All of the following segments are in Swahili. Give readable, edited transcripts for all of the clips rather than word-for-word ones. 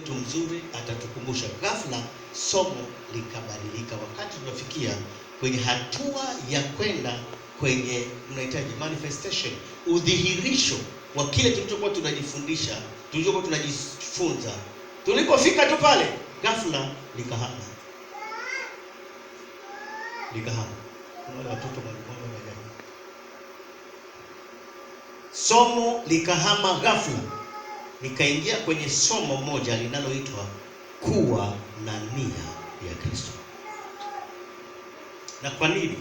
wetu mzuri atatukumbusha. Ghafla somo likabadilika wakati tunafikia kwenye hatua ya kwenda kwenye mnahitaji manifestation, udhihirisho wa kile tulichokuwa tunajifunza. Tulipofika tu pale, ghafla likahama. Wale watoto walikuwa wajani. Somo likahama ghafla, nikaingia kwenye somo moja linaloitwa kuwa na nia ya Kristo. Na kwa nini?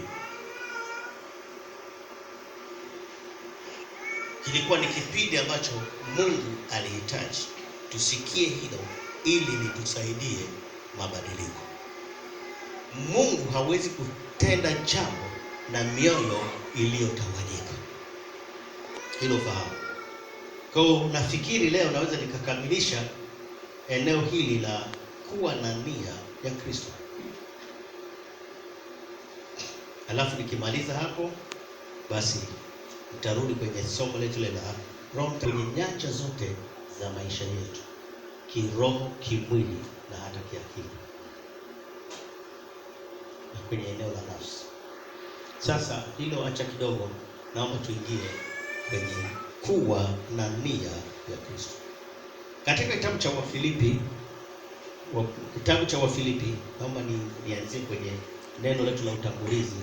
Kilikuwa ni kipindi ambacho Mungu alihitaji tusikie hilo ili litusaidie mabadiliko. Mungu hawezi kutenda jambo na mioyo iliyotawanyika. Hilo fahamu. Kwa nafikiri leo naweza nikakamilisha eneo hili la kuwa na nia ya Kristo. Alafu nikimaliza hapo, basi nitarudi kwenye somo letu la Roho kwenye nyanja zote za maisha yetu, kiroho, kimwili na hata kiakili, na kwenye eneo la nafsi. Sasa hilo acha kidogo, naomba tuingie kwenye kuwa na nia ya Kristo. Katika kitabu cha Wafilipi, naomba nianzie kwenye neno letu la utangulizi.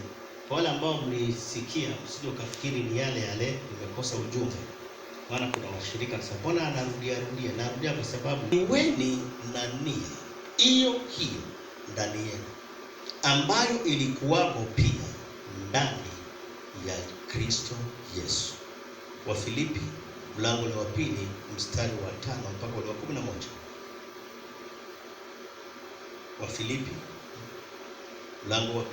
Kwa wale ambao mlisikia, msije ukafikiri ni yale nimekosa ujumbe. Maana kuna washirika sasa, mbona narudia kwa sababu niweni na nia hiyo ndani yenu, ambayo ilikuwamo pia ndani ya Kristo Yesu. Wafilipi mlango wa 2 mstari wa 5 mpaka wa 11. Wafilipi mlango wa 2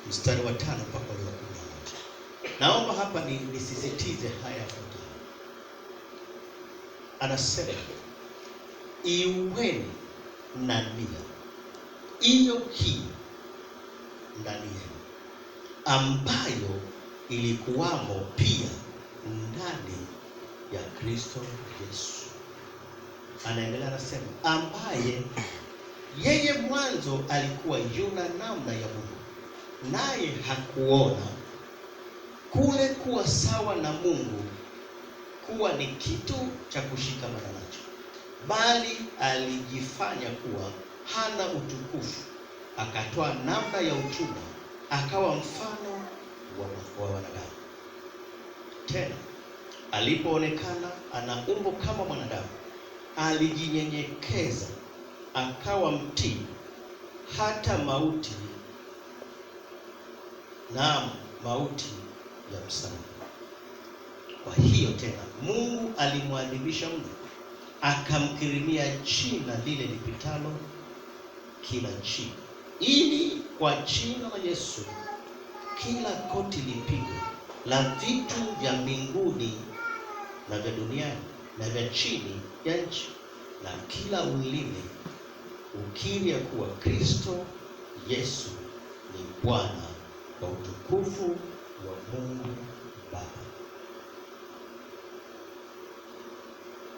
mstari wa 5 mpaka wa 11. Naomba hapa nisisitize haya yafuatayo. Anasema iweni na nia hiyo ndani yenu, ambayo ilikuwamo pia ndani ya Kristo Yesu. Anaendelea anasema, ambaye yeye mwanzo alikuwa yuna namna ya Mungu, naye hakuona kule kuwa sawa na Mungu kuwa ni kitu cha kushikamana nacho, bali alijifanya kuwa hana utukufu, akatoa namna ya utumwa, akawa mfano wa wanadamu. Tena alipoonekana ana umbo kama mwanadamu, alijinyenyekeza akawa mtii hata mauti, naam, mauti ya msalaba. Kwa hiyo tena Mungu alimwadhimisha mno, akamkirimia jina lile lipitalo kila jina, ili kwa jina la Yesu kila koti lipigwe, la vitu vya mbinguni na vya duniani na vya chini ya nchi, na kila ulimi ukiri ya kuwa Kristo Yesu ni Bwana, kwa utukufu wa Mungu Baba.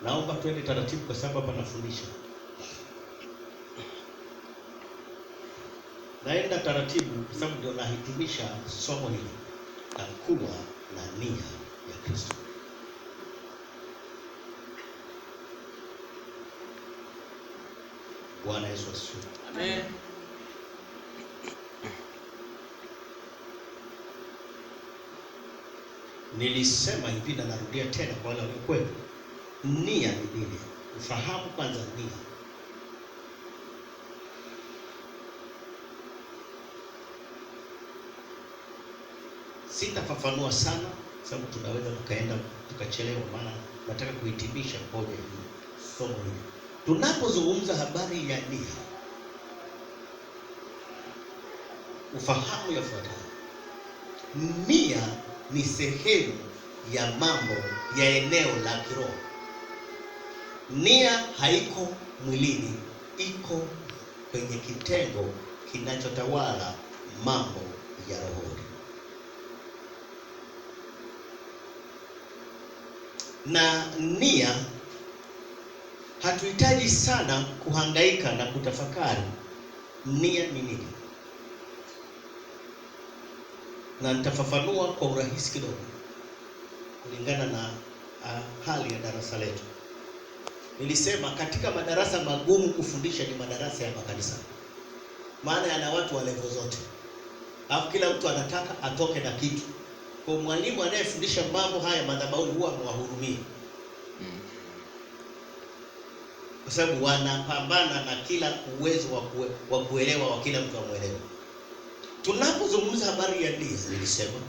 Naomba tuende taratibu kwa sababu hapa nafundisha. Naenda taratibu kwa sababu ndio nahitimisha somo hili la kuwa na nia ya Kristo. Bwana Yesu asifiwe. Amen. Nilisema hivi na narudia tena kwa wale waliokuwepo. Nia ni nini? Ufahamu kwanza nia. Sitafafanua sana sababu tunaweza tukachelewa, maana nataka kuhitimisha hoja hii, somo hili. Tunapozungumza habari ya nia, ufahamu yafuatayo. Nia ni sehemu ya mambo ya eneo la kiroho. Nia haiko mwilini, iko kwenye kitengo kinachotawala mambo ya rohoni. Na nia hatuhitaji sana kuhangaika na kutafakari nia ni nini, na nitafafanua kwa urahisi kidogo kulingana na hali ya darasa letu. Nilisema katika madarasa magumu kufundisha ni madarasa ya makanisa, maana yana watu wa level zote, alafu kila mtu anataka atoke na kitu. Kwa mwalimu anayefundisha mambo haya madhabahuni huwa mwahurumia, kwa sababu wanapambana na kila uwezo wa kuelewa wa kila mtu amuelewe. Tunapozungumza habari ya nia, nilisema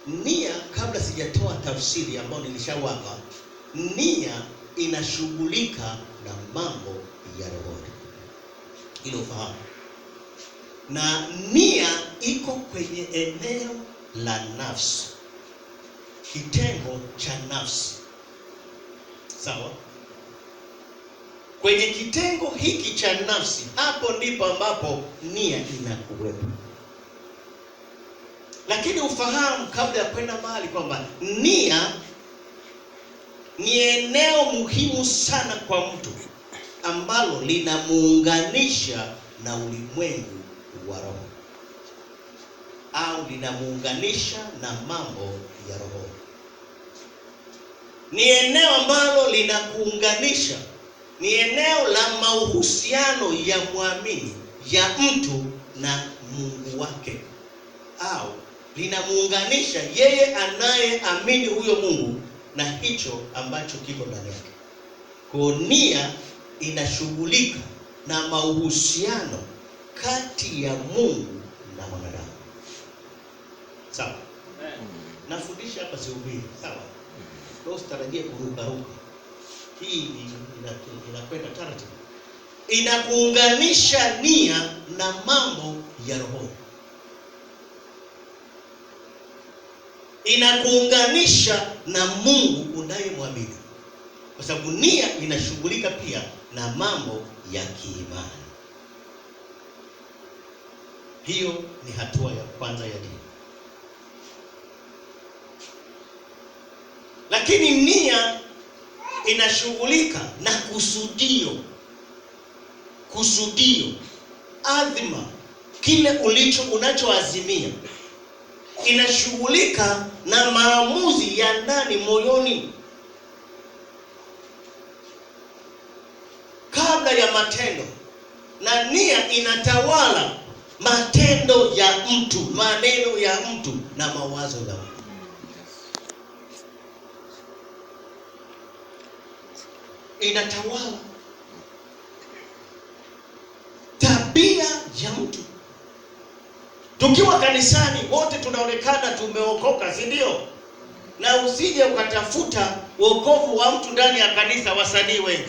nia, kabla sijatoa tafsiri ambayo nilishawapa, nia inashughulika na mambo ya rohoni. Hilo fahamu. Na nia iko kwenye eneo la nafsi, kitengo cha nafsi. Sawa? Kwenye kitengo hiki cha nafsi, hapo ndipo ambapo nia inakuwepo. Lakini ufahamu kabla ya kwenda mahali kwamba nia ni eneo muhimu sana kwa mtu ambalo linamuunganisha na ulimwengu wa roho, au linamuunganisha na mambo ya roho. Ni eneo ambalo linakuunganisha, ni eneo la mahusiano ya muamini, ya mtu na Mungu wake, au linamuunganisha yeye anayeamini huyo Mungu na hicho ambacho kiko ndani yake. Kwa nia inashughulika na mahusiano kati ya Mungu na mwanadamu. Sawa? Nafundisha hapa sihubiri, sawa? Kwa usitarajie kurukaruka. Hii inakwenda taratibu. Inakuunganisha nia na mambo ya roho. Inakuunganisha na Mungu unayemwamini, kwa sababu nia inashughulika pia na mambo ya kiimani. Hiyo ni hatua ya kwanza ya dini. Lakini nia inashughulika na kusudio, adhima, kile unachoazimia. Inashughulika na maamuzi ya ndani moyoni kabla ya matendo, na nia inatawala matendo ya mtu, maneno ya mtu na mawazo ya mtu. Inatawala tabia ya mtu. Tukiwa kanisani wote tunaonekana tumeokoka, si ndio? Na usije ukatafuta wokovu wa mtu ndani ya kanisa. Wasanii wengi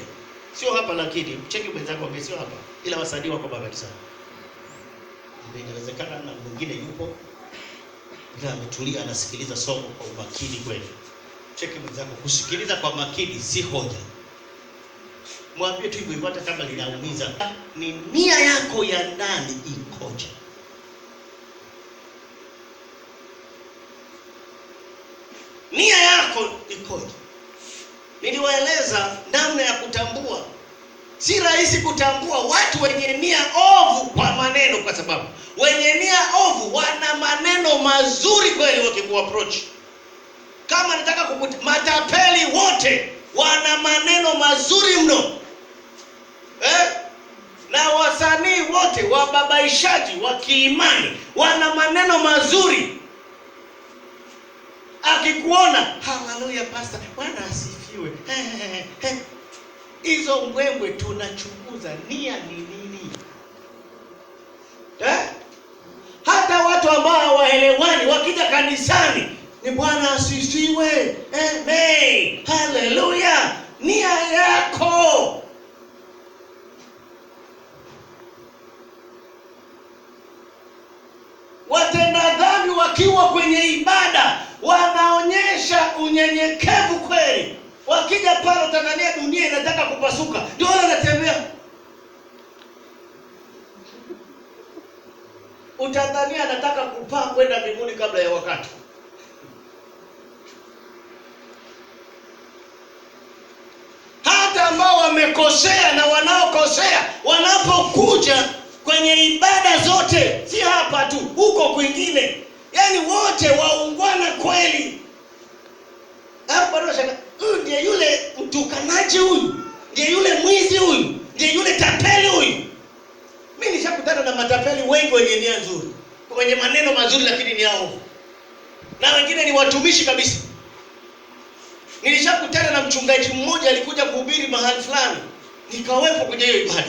sio hapa, lakini cheki mwenzako ambaye sio hapa, ila wasanii wako kanisani. Inawezekana na mwingine yupo ila ametulia anasikiliza somo kwa umakini kweli. Cheki mwenzako, kusikiliza kwa makini si hoja. Mwambie tu hivyo hata kama linaumiza. Ni nia yako ya ndani ikoje? Nia yako ikoje? Niliwaeleza namna ya kutambua. Si rahisi kutambua watu wenye nia ovu kwa maneno, kwa sababu wenye nia ovu wana maneno mazuri kweli wakikuapproach. Kama nataka matapeli wote wana maneno mazuri mno. Na wasanii wote wababaishaji wa kiimani wana maneno mazuri. Akikuona, haleluya pastor, Bwana asifiwe. Hizo mbwembwe tunachunguza nia ni nini? Hata watu ambao hawaelewani wakija kanisani, ni Bwana asifiwe, amen, haleluya. Nia yako. Watenda dhambi wakiwa kwenye ibada wanaonyesha unyenyekevu kweli. Wakija pale utadhania dunia inataka kupasuka, ndio wanatembea. Utadhania anataka kupaa kwenda mbinguni kabla ya wakati. Hata ambao wamekosea waliokosea na wanaokosea wanapokuja kwenye ibada zote, si hapa tu, huko kwingine, yani wote waungwana kweli. Hapo bado shaka, huyu ndiye yule mtukanaji, huyu ndiye yule mwizi, huyu ndiye yule tapeli huyu. Mimi nishakutana na matapeli wengi wenye nia nzuri, wenye maneno mazuri, lakini ni hao. Na wengine ni watumishi kabisa. Nilishakutana na mchungaji mmoja alikuja kuhubiri mahali fulani, nikawepo kwenye hiyo ibada.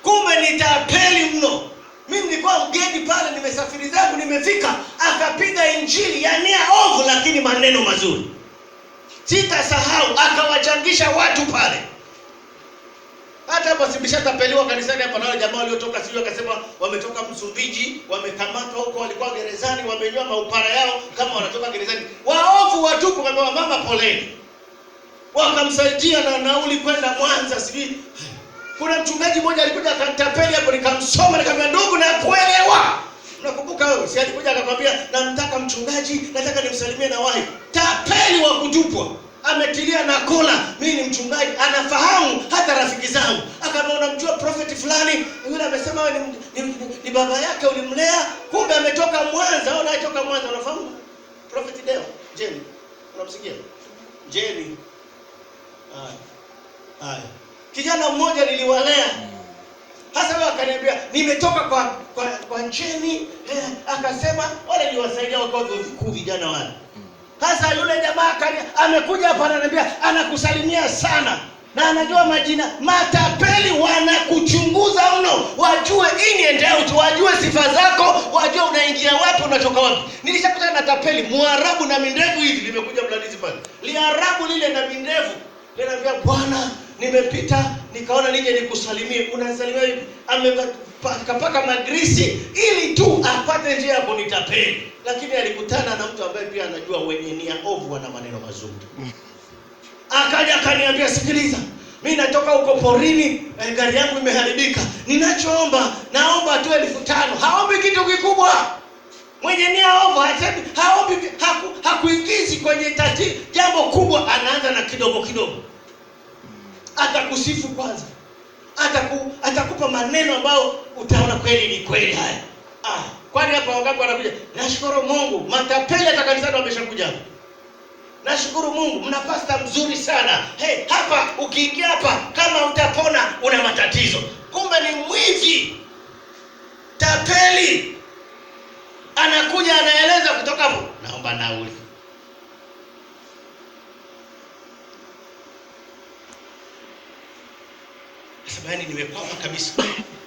Kumbe ni tapeli mno. Mimi nilikuwa mgeni pale, nimesafiri zangu, nimefika, akapiga injili ya nia ovu lakini maneno mazuri. Sitasahau, akawachangisha watu pale. Hata hapo sibishatapeliwa kanisani hapa, na wale jamaa waliotoka sio, akasema wametoka Msumbiji, wamekamatwa huko, walikuwa gerezani, wamenyoa maupara yao kama wanatoka gerezani. Waovu watupu, kama mama poleni. Wakamsaidia na nauli kwenda Mwanza sijui. Kuna mchungaji mmoja alikuja akanitapeli hapo, nikamsoma nikamwambia, ndugu, na kuelewa. Unakumbuka wewe? Si alikuja akakwambia, namtaka mchungaji, nataka nimsalimie na wahi. Tapeli wa kutupwa. Ametilia na kola, mimi ni mchungaji, anafahamu hata rafiki zangu. Akamwambia, unamjua prophet fulani? Yule amesema wewe ni baba yake ulimlea, kumbe ametoka Mwanza. Au anatoka Mwanza, unafahamu? Prophet Deo, Jeni. Unamsikia? Jeni. Haya. Kijana mmoja niliwalea. Hasa wao akaniambia, nimetoka kwa Jeni, akasema wale niwasaidia wakao vikuu vijana wale. Sasa yule jamaa amekuja hapa ananiambia anakusalimia sana na anajua majina. Matapeli wanakuchunguza mno, wajue in and out, wajue sifa zako, wajue unaingia wapi unatoka wapi. Nilishakutana na tapeli Mwarabu na mindevu hivi, limekuja Mlandizi pale. Liarabu lile na mindevu. Linaniambia, bwana, nimepita nikaona nije nikusalimie. Unasalimia hivi? Amepaka magrisi ili tu apate njia ya kunitapeli. Lakini alikutana na mtu ambaye pia anajua wenye nia ovu wana maneno mazuri. Akaja akaniambia, sikiliza, mimi natoka huko porini, gari yangu imeharibika. Ninachoomba, naomba tu 5,000. Haombi kitu kikubwa. Mwenye nia ovu haombi, hakuingizi kwenye jambo kubwa, anaanza na kidogo kidogo. Atakusifu kwanza. Atakupa maneno ambayo utaona kweli ni kweli haya. Kwani hapa wangapi wanakuja? Nashukuru Mungu, matapeli hata kanisani wameshakuja. Nashukuru Mungu, mna pasta mzuri sana. Hapa ukiingia hapa kama utapona una matatizo. Kumbe ni mwizi. Tapeli. Anakuja anaeleza kutoka hapo, naomba nauli. Sabani nimekwama kabisa.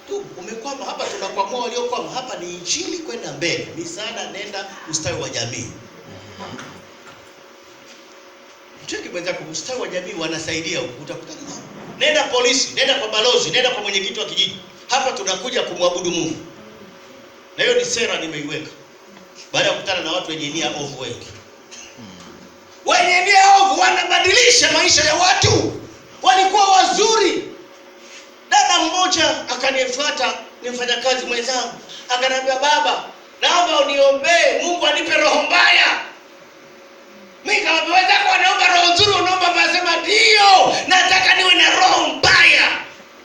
Tu umekwama hapa, tunakwamua waliokwama hapa ni injili kwenda mbele. Misaada nenda ustawi wa jamii. Mtaki mwenzako ustawi wa jamii wanasaidia, utakutana nao. Nenda polisi, nenda kwa balozi, nenda kwa mwenyekiti wa kijiji. Hapa tunakuja kumwabudu Mungu. Na hiyo ni sera nimeiweka. Baada ya kukutana na watu wenye nia ovu wengi. Wenye nia ovu wanabadilisha maisha ya watu. Walikuwa wazuri. Dada mmoja akanifuata, ni mfanyakazi mwenzangu. Akaniambia, baba, naomba uniombee Mungu anipe roho mbaya. Mimi kama wenzako wanaomba roho nzuri, unaomba basema ndio, nataka niwe na roho mbaya.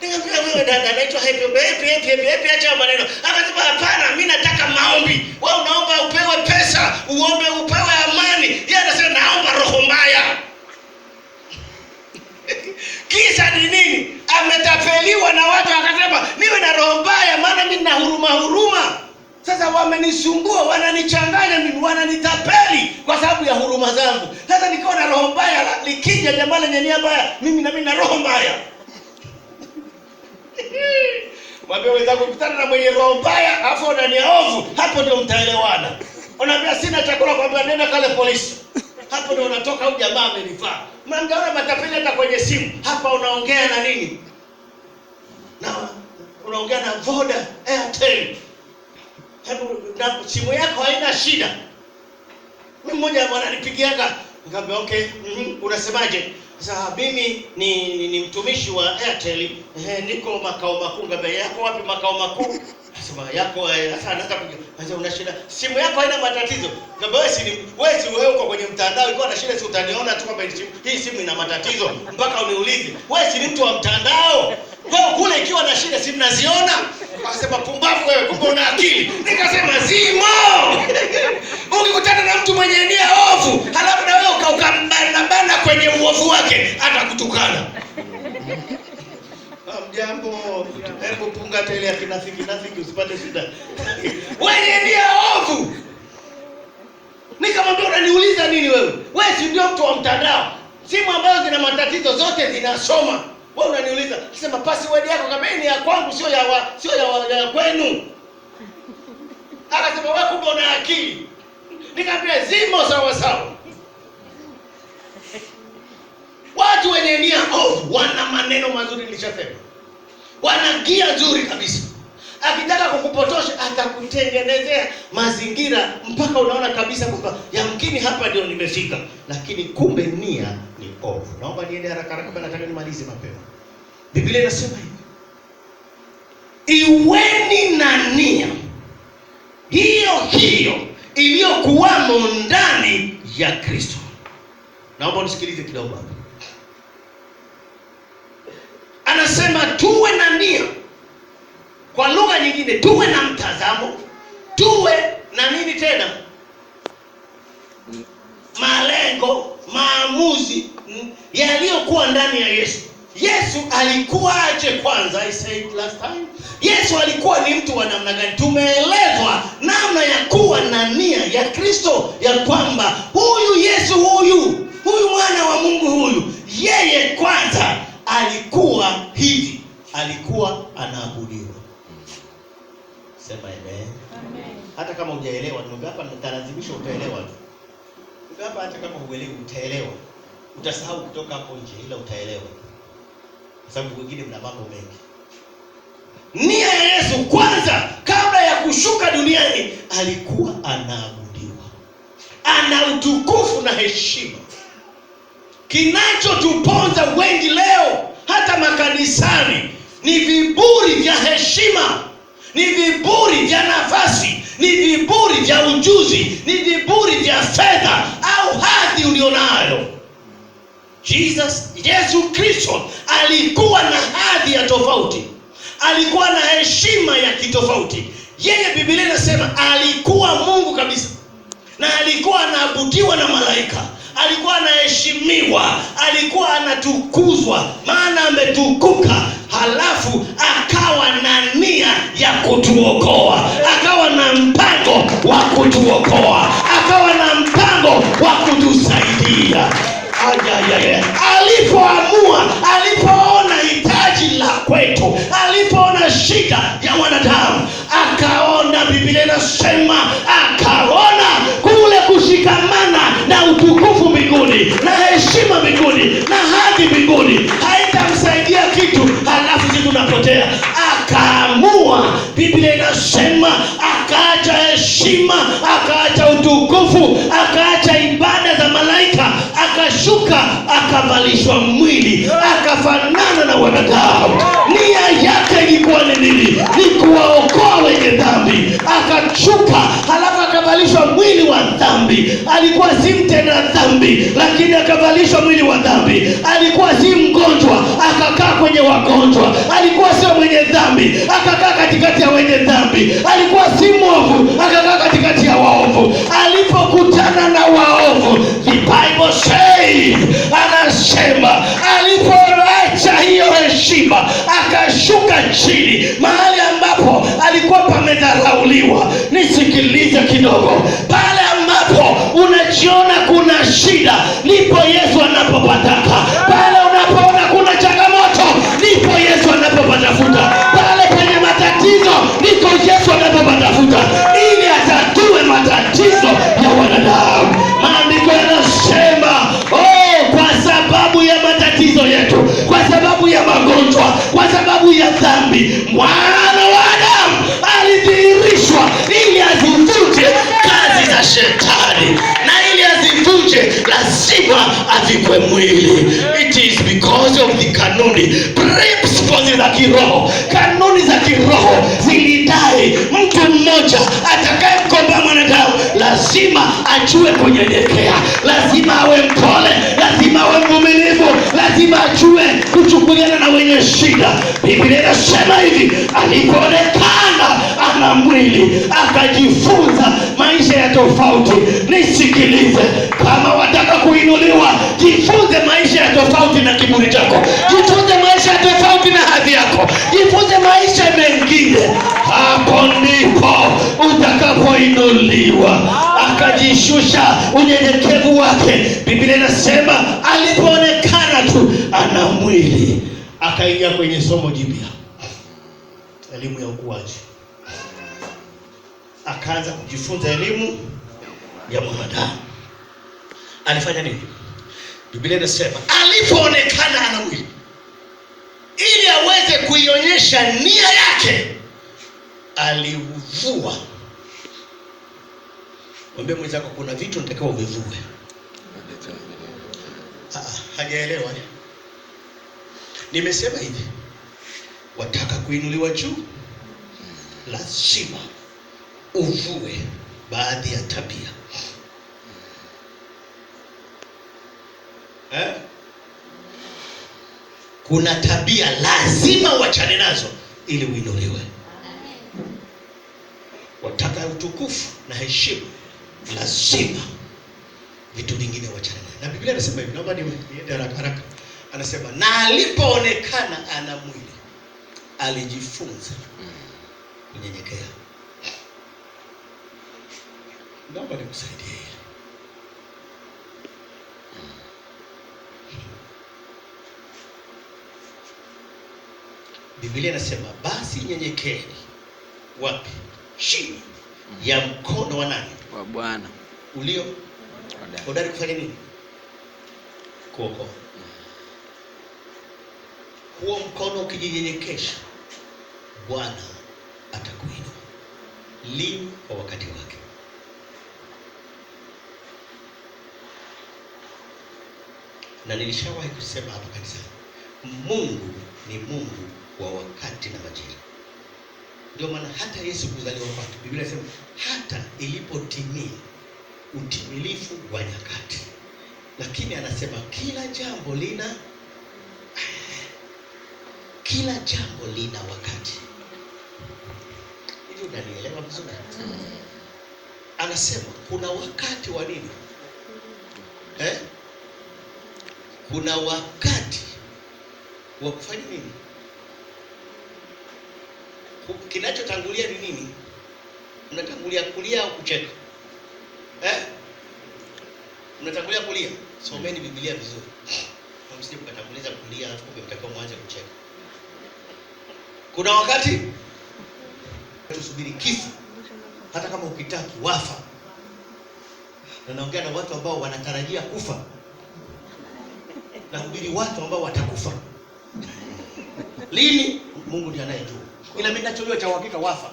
Nikamwambia, wewe dada, naitwa happy acha maneno. Akasema, hapana, mimi nataka maombi. Wewe unaomba upewe pesa, uombe upewe amani. Yeye anasema naomba roho mbaya. Kisa ni nini? Ametapeliwa na watu, akasema niwe na roho mbaya maana mimi na huruma. Sasa wamenisumbua, wananichanganya mimi, wananitapeli kwa sababu ya huruma zangu. Sasa nikiwa na roho mbaya, likija jamaa lenye nia mbaya, mimi na roho mbaya. Mwambie wenzako, ukutana na mwenye roho mbaya afu na nia ovu, hapo ndio mtaelewana. Unaambia sina chakula, kwambia nenda kale polisi. Hapo ndio unatoka, huyu jamaa amenifaa. Mnaona matapeli hata kwenye simu. Hapa unaongea na nini? Na unaongea na Voda, Airtel. Hebu na simu yako haina shida. Mimi mmoja ananipigiaga, nikamwambia okay, unasemaje? Sasa mimi ni mtumishi wa Airtel, niko makao makuu. Ngambia yako wapi makao makuu? Sema yako sasa anataka kujua. Una shida? Simu yako haina matatizo. Ngambia wewe uko kwenye mtandao, iko na shida, si utaniona tu kwamba hii simu ina matatizo mpaka uniulize. Wewe si mtu wa mtandao. Wewe kule ikiwa na shida si mnaziona? Akasema pumbavu wewe, kumbe una akili. Nikasema zimo. Ukikutana na mtu mwenye nia ovu, halafu na wewe ukambana kwenye uovu wake, atakutukana. Jambo, hebu punga tele ya kinafiki usipate shida. Wewe nia ovu. Nikamwambia unaniuliza nini wewe? Wewe si ndio mtu wa mtandao. Simu ambazo zina matatizo zote zinasoma. Wewe unaniuliza, kisema password yako kama ni ya kwangu sio ya kwenu. Akasema wewe kumbe una akili. Nikamwambia zimo sawa. Watu wenye nia ovu wana maneno mazuri, nilishasema. Wana gia nzuri kabisa. Akitaka kukupotosha atakutengenezea mazingira mpaka unaona kabisa kwamba yamkini hapa ndio nimefika, lakini kumbe nia ni ovu. Naomba niende haraka haraka, nataka nimalize mapema. Biblia inasema hivi: iweni na nia hiyo iliyokuwamo ndani ya Kristo. Naomba nisikilize kidogo hapa. Anasema tuwe na nia. Kwa lugha nyingine, tuwe na mtazamo, tuwe na nini tena? Malengo, maamuzi yaliyokuwa ndani ya Yesu. Yesu alikuwa aje kwanza? I said last time. Yesu alikuwa ni mtu wa namna gani? Tumeelezwa namna ya kuwa na nia ya Kristo, ya kwamba huyu Yesu huyu mwana wa Mungu huyu, yeye kwanza alikuwa hivi, alikuwa anaabudiwa. Sema amen. Amen. Hata kama hujaelewa, nimwambia hapa nitalazimisha utaelewa tu. Hapa hata kama huelewi utaelewa. Utasahau kutoka hapo nje, ila utaelewa. Kwa sababu wengine mna mambo mengi. Nia ya Yesu kwanza kabla ya kushuka duniani alikuwa anaabudiwa. Ana utukufu na heshima. Kinachotuponza wengi leo hata makanisani ni viburi vya heshima, ni viburi vya nafasi, ni viburi vya ujuzi, ni viburi vya fedha au hadhi ulionayo. Yesu Kristo alikuwa na hadhi ya tofauti, alikuwa na heshima ya kitofauti. Yeye Biblia inasema alikuwa Mungu kabisa, na alikuwa anaabudiwa na malaika, alikuwa anaheshimiwa, alikuwa anatukuzwa, maana ametukuka. Halafu akawa na nia ya kutuokoa, akawa na mpango wa kutuokoa, akawa na mpango wa kutusaidia. Alipoona hitaji la kwetu, alipoona shida ya wanadamu, akaona, Biblia inasema akaona kule kushikamana na utukufu mbinguni, na heshima mbinguni, na hadhi mbinguni haitamsaidia kitu, halafu sisi tunapotea. Akaamua, Biblia inasema akaacha heshima, akaacha utukufu, akaacha ibada za malaika, akashuka, akavalishwa mwili, akafanana na wanadamu. Nia yake ilikuwa ni nini? Ni kuwaokoa wenye dhambi. Akashuka, halafu akavalishwa mwili wa dhambi. Alikuwa si mtenda dhambi, lakini akavalishwa mwili wa dhambi. Alikuwa si mgonjwa, akakaa kwenye wagonjwa. Alikuwa sio mwenye dhambi, akakaa katikati ya wenye dhambi. Alikuwa si mwovu, akakaa katikati ya waovu. Alipokutana na waovu, the Bible says, anasema alipoacha hiyo heshima, akashuka chini mahali ambapo alikuwa pamedharauliwa. Nisikilize kidogo, pale ambapo unajiona kuna shida, ndipo Yesu anapopataka. Pale unapoona kuna changamoto, ndipo Yesu anapopatafuta. Pale penye matatizo, ndipo Yesu anapopatafuta, ili atatue matatizo ya wanadamu. Maandiko yanasema, kwa sababu ya matatizo yetu, kwa sababu ya magonjwa, kwa sababu ya dhambi, mwana wa Adamu alidhihirishwa ili azivunje kazi za shetani, na ili azivunje nje lazima avikwe mwili. It is because of the kanuni, principles za kiroho. Kanuni za kiroho zilidai mtu mmoja atakayemkomboa mwanadamu lazima ajue kunyenyekea, lazima awe mpole, lazima awe mvumilivu, lazima ajue kuchukuliana na wenye shida. Biblia inasema hivi, alipoonekana ana mwili akajifunza maisha ya tofauti. Nisikilize, kama wataka kuinuliwa, jifunze maisha ya tofauti na kiburi chako, jifunze maisha ya tofauti na hadhi yako, jifunze maisha mengine. Hapo ndipo utakapoinuliwa. Akajishusha unyenyekevu wake. Biblia inasema alipoonekana tu ana mwili, akaingia kwenye somo jipya, elimu ya ukuaji. Akaanza kujifunza elimu ya mwanadamu. Alifanya nini? Biblia inasema alipoonekana ana mwili, ili aweze kuionyesha nia yake, alivua. Mwambie mwenzako kuna vitu unatakiwa uvivue. Hajaelewa. Nimesema hivi, wataka kuinuliwa juu, lazima uvue baadhi ya tabia. Kuna tabia lazima uachane nazo ili uinuliwe. Wataka utukufu na heshima, lazima vitu vingine uachane nazo. Na Biblia inasema hivi, naomba niende haraka. Anasema na alipoonekana ana mwili, alijifunza kunyenyekea. Naomba nikusaidie. Biblia inasema basi nyenyekeeni. Wapi? Chini ya mkono wa nani? Wa Bwana. Ulio hodari kufanya nini? Kuokoa. Huo mkono ukijinyenyekesha, Bwana atakuinua. Lini? Kwa wakati wake. Na nilishawahi kusema hapa kanisani, Mungu ni Mungu wa wakati na majira. Ndio maana hata Yesu kuzaliwa kwake, Biblia inasema hata ilipotimia utimilifu wa nyakati. Lakini anasema kila jambo lina wakati. Hivi unanielewa vizuri? Anasema kuna wakati wa nini? Kuna wakati wa kufanya nini? Kinachotangulia ni nini? Unatangulia kulia au kucheka? Unatangulia kulia? Someni Biblia vizuri. Msije mkatanguliza kulia alafu mtakao mwanze kucheka. Kuna wakati tusubiri kifo, hata kama ukitaki wafa. Na naongea na watu ambao wanatarajia kufa. Na hubiri watu ambao watakufa. Lini? Mungu ndiye anayejua. Ila mimi ninachojua cha uhakika wafa.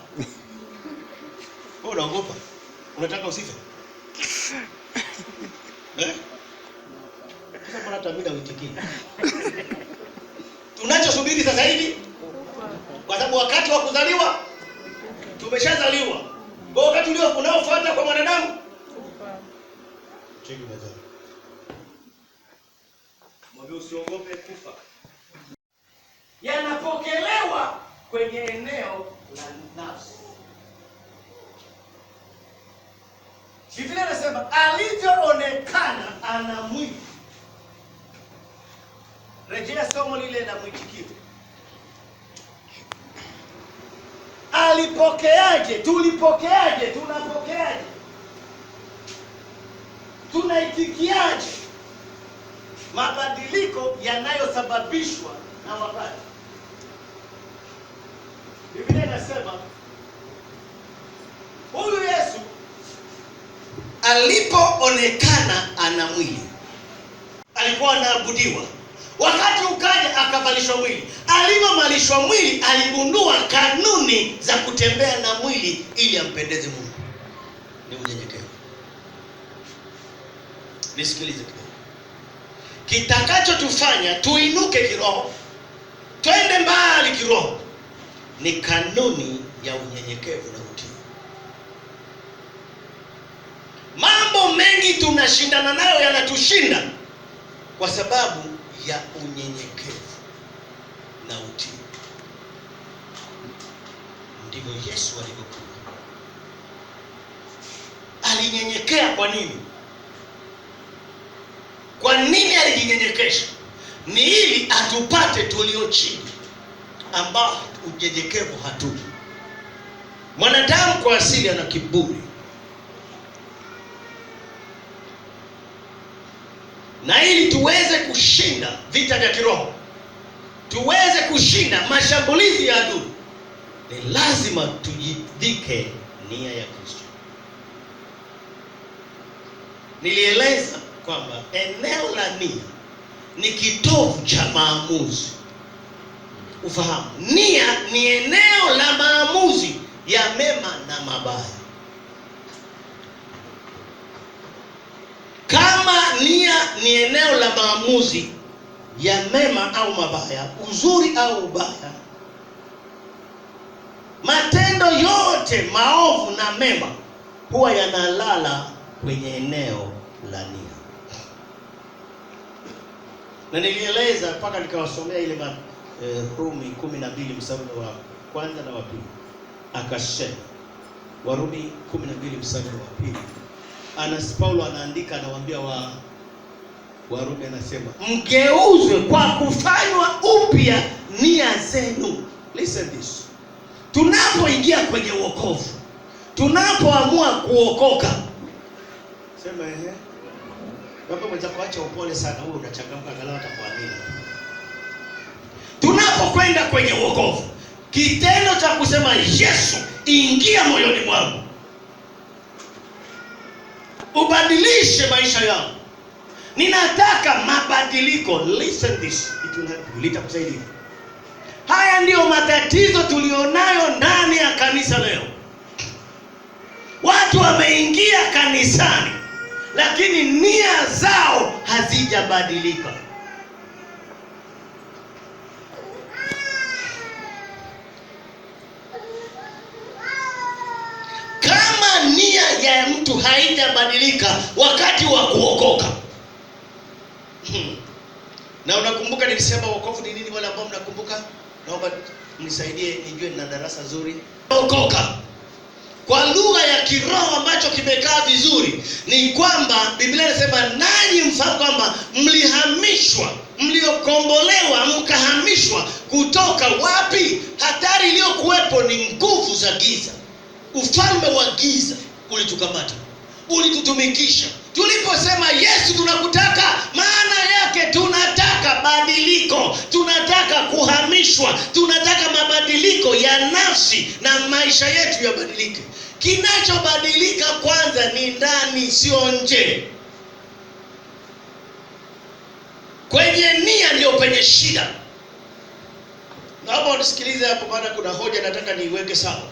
Wewe unaogopa? Unataka usife? Sasa mbona tabida uitiki? Tunachosubiri sasa hivi, kwa sababu wakati wa kuzaliwa tumeshazaliwa. Kwa wakati unaofuata kwa mwanadamu cheki mwanzo. Mwambie usiogope kufa. Yanapokelewa kwenye eneo la nafsi. Biblia inasema alivyoonekana ana mwili. Rejea somo lile la mwitikio. Alipokeaje? Tulipokeaje? Tunapokeaje? Tunaitikiaje mabadiliko yanayosababishwa na wakati? Biblia inasema huyu Yesu alipoonekana ana mwili, alikuwa anaabudiwa. Wakati ukaja akavalishwa mwili. Alipovalishwa mwili aligundua kanuni za kutembea na mwili ili ampendeze Mungu. Ni unyenyekevu. Nisikilize kidogo. Kitakachotufanya tuinuke kiroho, twende mbali kiroho, ni kanuni ya unyenyekevu na utii. Mambo mengi tunashindana nayo yanatushinda kwa sababu ya unyenyekevu na utii. Ndivyo Yesu alivyokuwa. Alinyenyekea kwa nini? Kwa nini alijinyenyekesha? Ni ili atupate tulio chini, ambao unyenyekevu hatuna. Mwanadamu kwa asili ana kiburi, na ili tuweze kushinda vita vya kiroho, tuweze kushinda mashambulizi ya adui, ni lazima tujivike nia ya Kristo. Nilieleza kwamba eneo la nia ni kitovu cha maamuzi. Ufahamu, nia ni eneo la maamuzi ya mema na mabaya. Kama nia ni eneo la maamuzi ya mema au mabaya, uzuri au ubaya, matendo yote maovu na mema huwa yanalala kwenye eneo la nia. Na nilieleza mpaka nikawasomea ile Warumi 12 mstari wa kwanza na wa pili. Akasema, Warumi 12 mstari wa pili, Paulo anaandika, anawaambia Warumi, anasema mgeuzwe kwa kufanywa upya nia zenu. Listen this. Tunapoingia kwenye wokovu, tunapoamua kuokoka, sema kama mwenzako acha upole sana, wewe unachangamka angalau atakuamini. Tunapokwenda kwenye wokovu, kitendo cha kusema Yesu ingia moyoni mwangu, ubadilishe maisha yangu, ninataka mabadiliko. Listen this, litakusaidia. Haya ndiyo matatizo tulionayo ndani ya kanisa leo. Watu wameingia kanisani, lakini nia zao hazijabadilika. Kama nia ya mtu haijabadilika wakati wa kuokoka, na unakumbuka nilisema wokovu ni nini? Wale ambao mnakumbuka, naomba mnisaidie nijue nina darasa zuri. Okoka kwa lugha ya kiroho ambacho kimekaa vizuri ni kwamba Biblia inasema nanyi mfahamu kwamba mlihamishwa, mliokombolewa mkahamishwa kutoka wapi? Hatari iliyokuwepo ni nguvu za giza. Ufalme wa giza ulitukamata, ulitutumikisha. Tuliposema Yesu tunakutaka, maana yake tunataka badiliko, tunataka kuhamishwa, tunataka mabadiliko ya nafsi na maisha yetu yabadilike. Kinachobadilika kwanza ni ndani, sio nje. Kwenye nia ndio penye shida. Naomba unisikilize hapo, maana kuna hoja nataka niiweke sawa.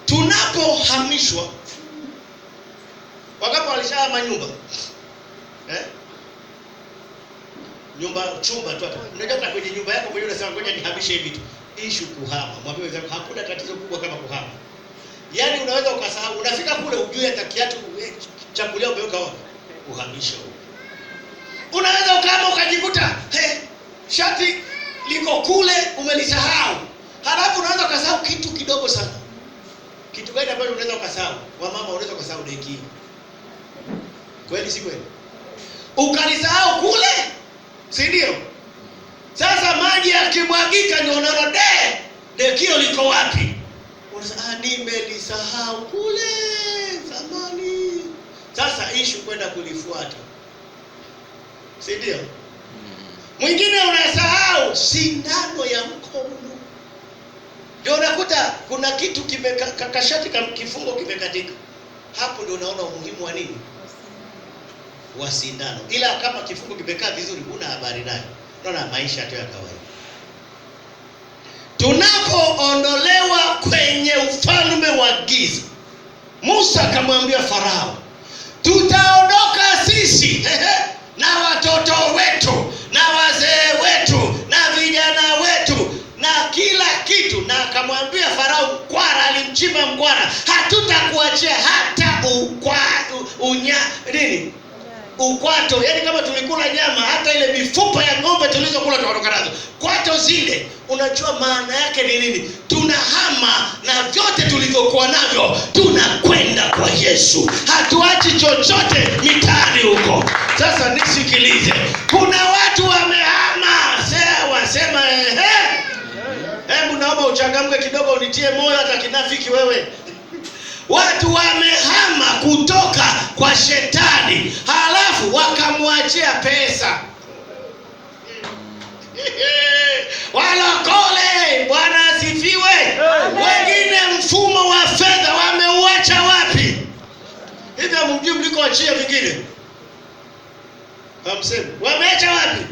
Tunapohamishwa, wakati walishahama nyumba, nyumba chumba tu hata. Unajua kwa kwenye nyumba yako mwenyewe unasema ngoja nihamishe hivi tu. Issue kuhama. Mwambie wenzako hakuna tatizo kubwa kama kuhama. Yaani unaweza ukasahau, unafika kule ujue hata kiatu chakulia umeweka wapi? Uhamisho. Unaweza ukahama ukajikuta shati liko kule umelisahau. Halafu unaweza ukasahau kitu kidogo sana. Kitu gani ambacho unaweza ukasahau? Wamama unaweza ukasahau deki. Kweli si kweli? Ukalisahau kule, si ndio? Sasa maji yakimwagika ndio unaona dekio liko wapi? Unasema nimelisahau kule zamani. Sasa issue kwenda kulifuata, si ndio? Mwingine unasahau sindano ya mkono. Ndio unakuta kuna kitu kimekashati kama kifungo kimekatika. Hapo ndio unaona umuhimu wa nini? Wa sindano. Ila kama kifungo kimekaa vizuri huna habari nayo. Unaona maisha tu ya kawaida. Tunapoondolewa kwenye ufalme wa giza Musa akamwambia Farao, tutaondoka sisi na watoto wetu na wazee wetu na vijana wetu na kila kitu. Na akamwambia Farao mkwara, alimchimba mkwara, hatutakuachia hata ukwato. Yani kama tulikula nyama, hata ile mifupa ya ng'ombe tulizokula tukaondoka nazo, kwato zile. Unajua maana yake ni nini? Tunahama na vyote tulivyokuwa navyo, tunakwenda kwa Yesu. Hatuachi chochote mitaani huko. Sasa nisikilize, kuna watu wamehama. Wasema hebu naomba uchangamke kidogo, unitie moyo hata kinafiki wewe. Watu wamehama kutoka kwa shetani, halafu wakamwachia pesa. Walokole, Bwana asifiwe. Wengine mfumo wa fedha wameuacha wapi? Hivi hamjui mlikoachia vingine? Hamsemi. Wameacha wapi?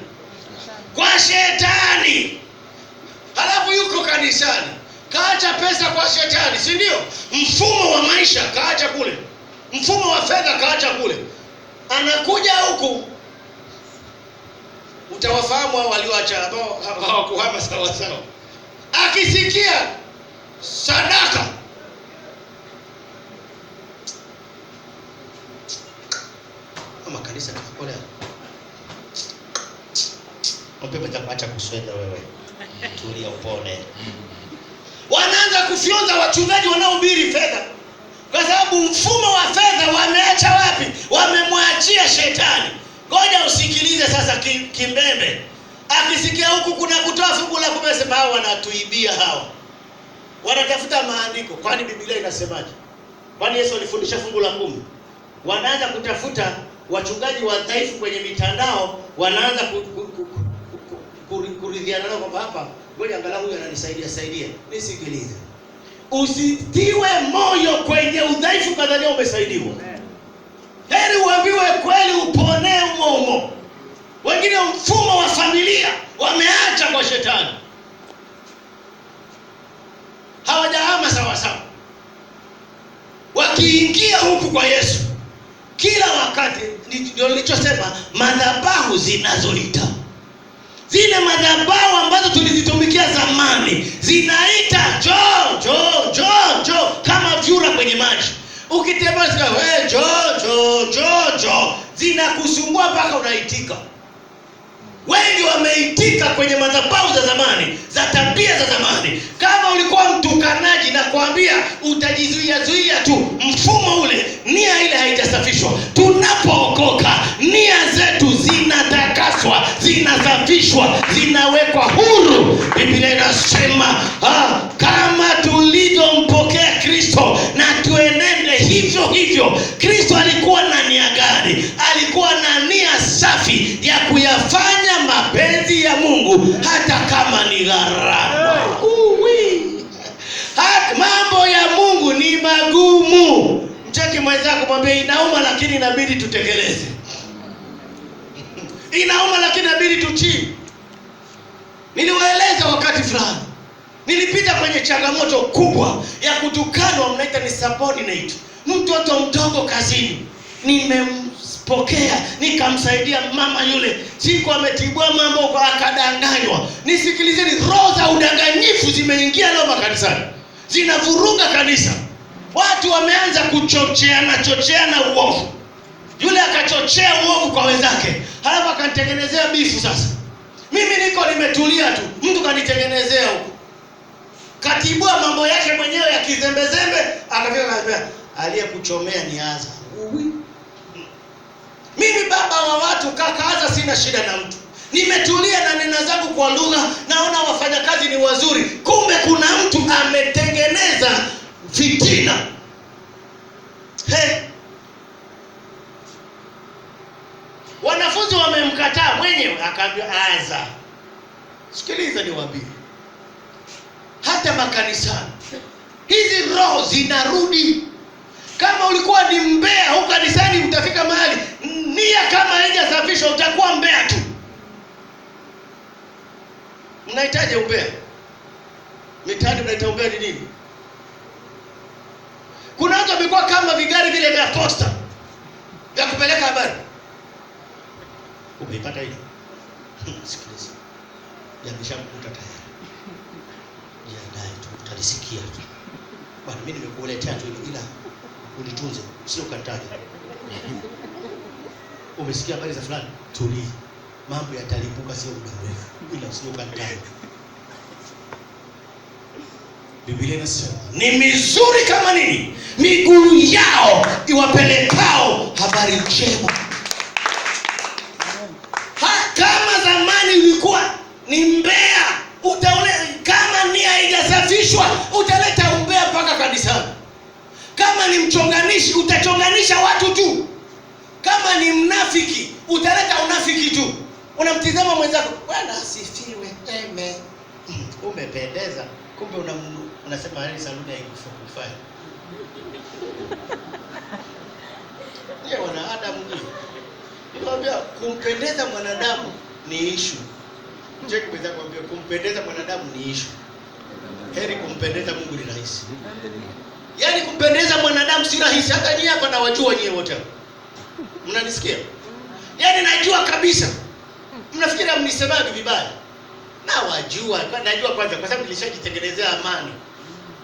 Kwa shetani. Halafu yuko kanisani, kaacha pesa kwa shetani, si ndio? Mfumo wa maisha kaacha kule, mfumo wa fedha kaacha kule, anakuja huku. Utawafahamu hao walioacha, ambao hawakuhama sawa sawa. Akisikia sadaka, kama kanisa kafole mpepe tapata kuswenda wewe, tulia upone. Wanaanza kufyonza wachungaji wanaohubiri fedha, kwa sababu mfumo wa fedha wameacha wapi? Wamemwachia shetani. Ngoja usikilize sasa kimbembe. Akisikia huku kuna kutoa fungu la 10, sema hao wanatuibia hao. Wanatafuta maandiko. Kwani Biblia inasemaje? Kwani Yesu alifundisha fungu la 10? Wanaanza kutafuta wachungaji wadhaifu kwenye mitandao, wanaanza kuridhiana nao kwamba hapa ngoja angalau huyu ananisaidia. Nisikilize. Usitiwe moyo kwenye udhaifu kadhania umesaidiwa. Heri uambiwe kweli upone umo. Wengine mfumo wa familia wameacha kwa shetani, hawajahama sawa sawa. Wakiingia huku kwa Yesu kila wakati, ndio nilichosema, madhabahu zinazoita, zile madhabahu ambazo tulizitumikia zamani zinaita jo kama vyura kwenye maji. Ukitembea sika jo zinakusumbua mpaka unaitika. Wengi wameitika kwenye madhabahu za zamani, za tabia za zamani. Kama ulikuwa mtukanaji, na kuambia utajizuia tu, mfumo ule, nia ile haitasafishwa. Tunapookoka nia zetu zinatakaswa, zinasafishwa, zinawekwa huru. Biblia inasema kama tulivyompokea Kristo na tuenende hivyo hivyo. Kristo alikuwa na nia gani? Alikuwa na nia safi ya kuyafanya mapenzi ya Mungu hata kama ni gharama. Mambo ya Mungu ni magumu. Mcheki mwenzako, mwambie inauma lakini inabidi tutekeleze. Inauma lakini inabidi tutii. Niliwaeleza wakati fulani, nilipita kwenye changamoto kubwa ya kutukanwa, mnaita ni subordinate, mtoto mdogo kazini. Nimempokea, nikamsaidia mama yule, siku ametibua mambo kwa akadanganywa. Nisikilizeni, roho za udanganyifu zimeingia leo makanisani, zinavuruga kanisa. Watu wameanza kuchocheana uovu. Yule akachochea uovu kwa wenzake, halafu akanitengenezea bifu. Sasa mimi niko nimetulia tu, mtu kanitengenezea huko, katibua mambo yake mwenyewe ya kizembezembe, akafika akasema aliyekuchomea ni Aza. Mimi baba wa watu, kaka Aza, sina shida na mtu. Nimetulia na nena zangu kwa lugha, naona wafanyakazi ni wazuri. Kumbe kuna mtu ametengeneza fitina. Wanafunzi wamemkataa mwenyewe, akaambia Aza. Sikiliza niwaambie, hata makanisani hizi roho zinarudi. Kama ulikuwa ni mbea huko kanisani, utafika mahali nia kama haijasafishwa utakuwa mbea tu. Mnahitaji umbea? Mitaani mnaita umbea ni nini? Kuna Kuna watu wamekuwa kama vigari vile vya posta vya kupeleka habari. Umeipata hili? Sikiliza. Yameshakukuta tayari. Jiandae tu, utalisikia tu. Bwana, mimi nimekuletea tu ila ulitunze, sio kataje. Umesikia habari za fulani? Tulia. Mambo yatalipuka sio muda mrefu, ila sio kataje. Biblia inasema ni mizuri kama nini miguu yao iwapelekao habari njema. Kama zamani ulikuwa ni mbea, kama nia haijasafishwa utaleta umbea mpaka kanisani. Kama ni mchonganishi utachonganisha watu tu. Kama ni mnafiki utaleta unafiki tu. Unamtizama mwenzako, Bwana asifiwe, amen. Umependeza, kumbe unasema hali saluni haikufai. Yeye wana Adam ndio. Nikwambia kumpendeza mwanadamu ni issue. Check mweza kwambia kumpendeza mwanadamu ni issue. Heri kumpendeza Mungu ni rahisi. Yaani kumpendeza mwanadamu si rahisi. Hata nyinyi hapa nawajua nyinyi wote. Mnanisikia? Yaani najua kabisa. Mnafikiri mnisemaje vibaya? Na wajua, najua kwanza kwa sababu nilishajitengenezea amani.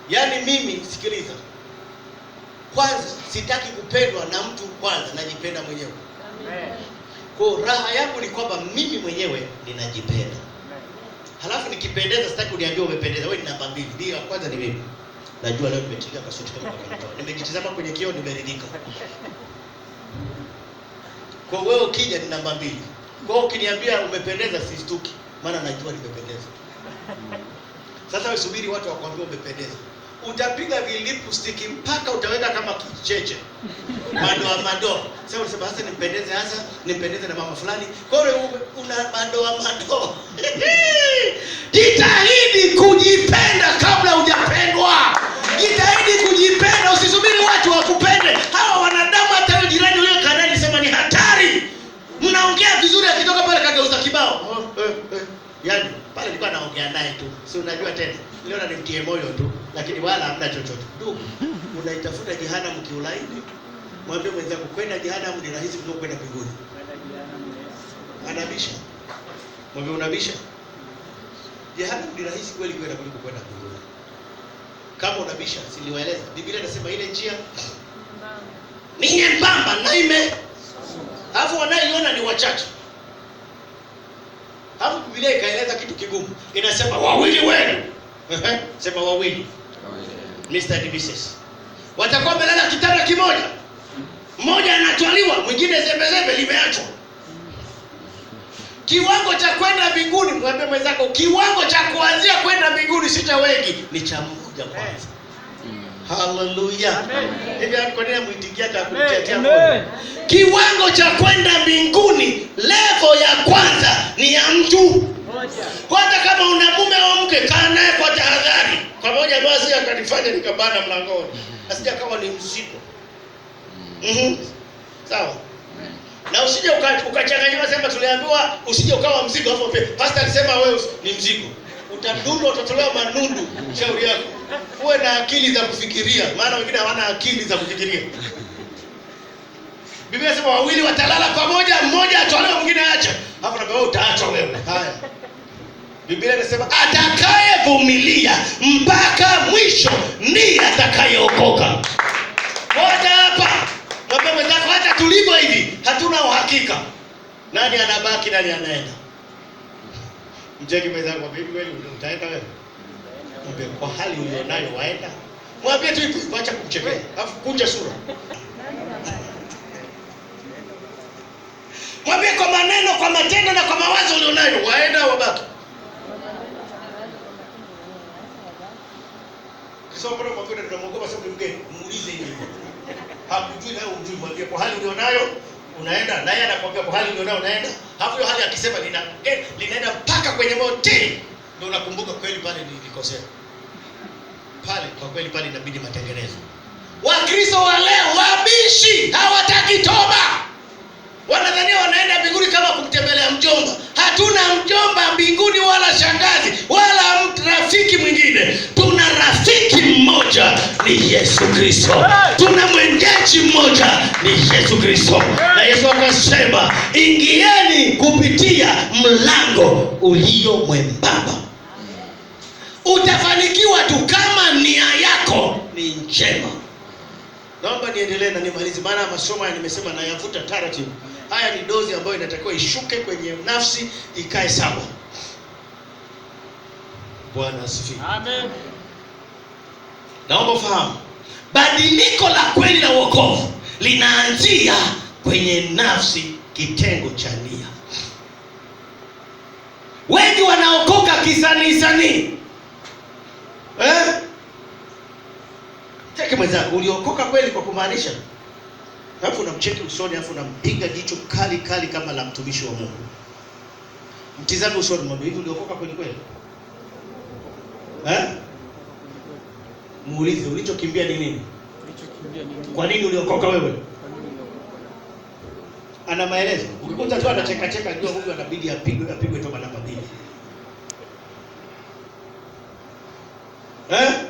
Yaani mimi sikiliza. Kwanza sitaki kupendwa na mtu, kwanza najipenda mwenyewe. Kwa raha yangu ni kwamba mimi mwenyewe ninajipenda. Halafu nikipendeza sitaki uniambie umependeza. Wewe ni namba 2. Ndio kwanza ni mimi. Najua leo nimetika kasuti kama kanitoa. Nimejitazama kwenye kioo nimeridhika. Kwa wewe ukija ni namba 2. Kwa hiyo ukiniambia umependeza sistuki, maana najua nimependeza. Sasa wewe subiri watu wakwambie umependeza. Utapiga lipstick mpaka utaweka kama kicheche. Madoa. Sasa unasema sasa nimpendeze na mama fulani. Kwa hiyo una madoa. Jitahidi kujipenda kabla hujapendwa. Jitahidi kujipenda, usisubiri watu wakupende. Hawa wanadamu hata jirani yule kanani sema ni hatari. Mnaongea vizuri akitoka pale kageuza kibao. Yaani pale nilikuwa naongea naye tu. Si unajua tena. Leo na nimtie moyo tu, lakini wala hamna chochote. Ndugu, unaitafuta jehanamu kiulaini. Mwambie mwenzako kwenda jehanamu ni rahisi kuliko kwenda mbinguni. Anabisha. Mwambie unabisha. Jehanamu ni rahisi kweli kwenda kuliko kwenda mbinguni. Kama unabisha, siliwaeleza. Biblia inasema ile njia ni nyembamba na alafu wanaiona ni wachache. Hapo Biblia ikaeleza kitu kigumu. Inasema wawili wenu. Sema wawili. Mr. and Mrs. Watakuwa wamelala kitanda kimoja. Mmoja anatwaliwa, mwingine zembe limeachwa. Kiwango cha kwenda mbinguni, mwambie mwenzako, kiwango cha kuanzia kwenda mbinguni si cha wengi, ni cha mmoja kwanza. Hallelujah. Hivi kwa nini muitikia kukutetea moyo? Kiwango cha kwenda mbinguni, level ya kwanza ni ya mtu mmoja. Hata kama una mume au mke, kaa naye kwa tahadhari. Kwa moja basi akanifanya nikabana mlangoni. Asije kama ni mzigo. Sawa? Na usije ukachanganywa, sema tuliambiwa usije ukawa mzigo hapo pia. Pastor alisema wewe ni mzigo. Utadundwa, utatolewa manundu. Shauri yako. Uwe na akili za kufikiria, maana wengine hawana akili za kufikiria. Biblia inasema wawili watalala pamoja, mmoja atolewe mwingine aache. Hapo na wewe utaachwa wewe. Haya. Biblia inasema atakayevumilia mpaka mwisho ndiye atakayeokoka. Wote hapa mwambie mwenzako, hata tulivyo hivi hatuna uhakika nani anabaki nani anaenda. Mjeki mwenzako, bibi wewe utaenda wewe? Mwambie kwa hali ulionayo waenda. Mwambie tu hivi, acha kumchekea. Alafu kunja sura. Mwambie kwa maneno, kwa matendo na kwa mawazo ulionayo waenda wabaki. Kisha mbona mwambie tunamwogopa sababu mgeni, muulize hivi. Hakujui leo umjui, mwambie kwa hali ulionayo unaenda, naye anakuambia kwa hali ulionayo unaenda. Hapo hiyo hali akisema linaenda mpaka kwenye moteli, ndio unakumbuka kweli pale nilikosea. Pale kwa kweli pale inabidi matengenezo. Wakristo wa leo wabishi, hawataki toba. Wanadhania wanaenda mbinguni kama kumtembelea mjomba. Hatuna mjomba mbinguni wala shangazi wala rafiki mwingine. Tuna rafiki mmoja ni Yesu Kristo. Tuna mwenyeji mmoja, ni Yesu Kristo. Na Yesu akasema, ingieni kupitia mlango ulio mwembamba. Utafanikiwa tu kama nia yako ni njema. Naomba niendelee na nimalize, maana masomo haya nimesema na yavuta taratibu. Haya ni dozi ambayo inatakiwa ishuke kwenye nafsi, ikae sawa. Bwana asifiwe. Amen. Naomba fahamu, badiliko la kweli la wokovu linaanzia kwenye nafsi, kitengo cha nia. Wengi wanaokoka kisani. Cheki mwenzako, uliokoka kweli kwa kumaanisha. Alafu unamcheki usoni, alafu unampiga jicho kali kama la mtumishi wa Mungu. Mtizame usoni, mwambie, hivi uliokoka kweli kweli? Muulize, ulichokimbia ni nini? Kwa nini uliokoka wewe? Ana maelezo. Ukikuta tu anacheka jua huyu anabidi apigwe toba namba 2.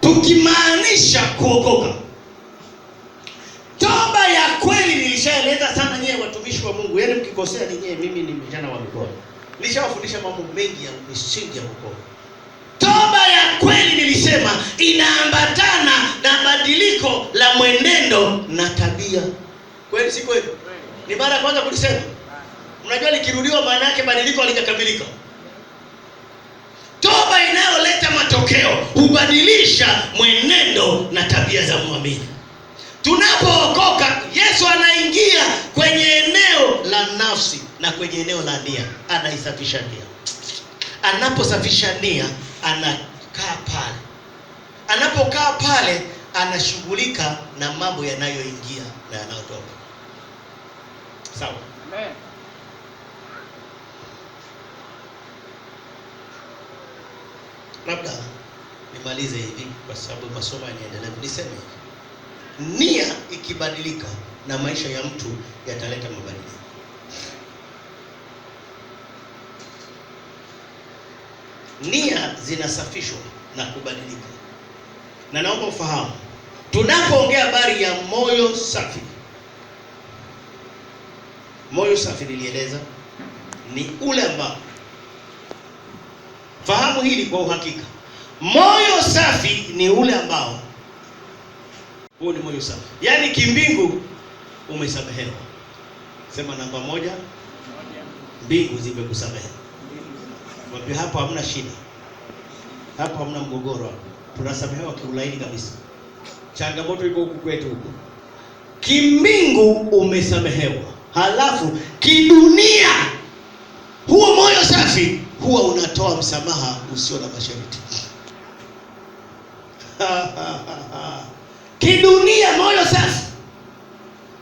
Tukimaanisha kuokoka, toba ya kweli nilishaeleza sana nyewe watumishi wa Mungu. Yaani mkikosea ni nyewe, mimi ni mjana wa mikono. Nilishawafundisha mambo mengi ya misingi ya wokovu. Toba ya kweli nilisema inaambatana na badiliko la mwenendo na tabia. Kweli si kweli? Ni mara kwanza kulisema. Mnajua likirudiwa maana yake badiliko halijakamilika. Toba inayoleta matokeo hubadilisha mwenendo na tabia za muamini. Tunapookoka, Yesu anaingia kwenye eneo la nafsi na kwenye eneo la nia, anaisafisha nia. Anaposafisha nia, anakaa pale. Anapokaa pale, anashughulika na mambo yanayoingia na yanayotoka. Sawa? Amen. Labda nimalize hivi kwa sababu masomo yanaendelea. Niseme hivi, nia ikibadilika na maisha ya mtu yataleta mabadiliko. Nia zinasafishwa na kubadilika. Na naomba ufahamu, tunapoongea habari ya moyo safi, moyo safi nilieleza ni ule ambao, fahamu hili kwa uhakika, moyo safi ni ule ambao, huo ni moyo safi. Yaani kimbingu umesamehewa. Sema namba 1, mbingu zimekusamehe. Kwa hapo hamna shida. Hapo hamna mgogoro. Tunasamehewa kiulaini kabisa. Changamoto iko huku kwetu huko. Kimbingu umesamehewa. Halafu kidunia, huo moyo safi huwa unatoa msamaha usio na masharti. Kidunia moyo safi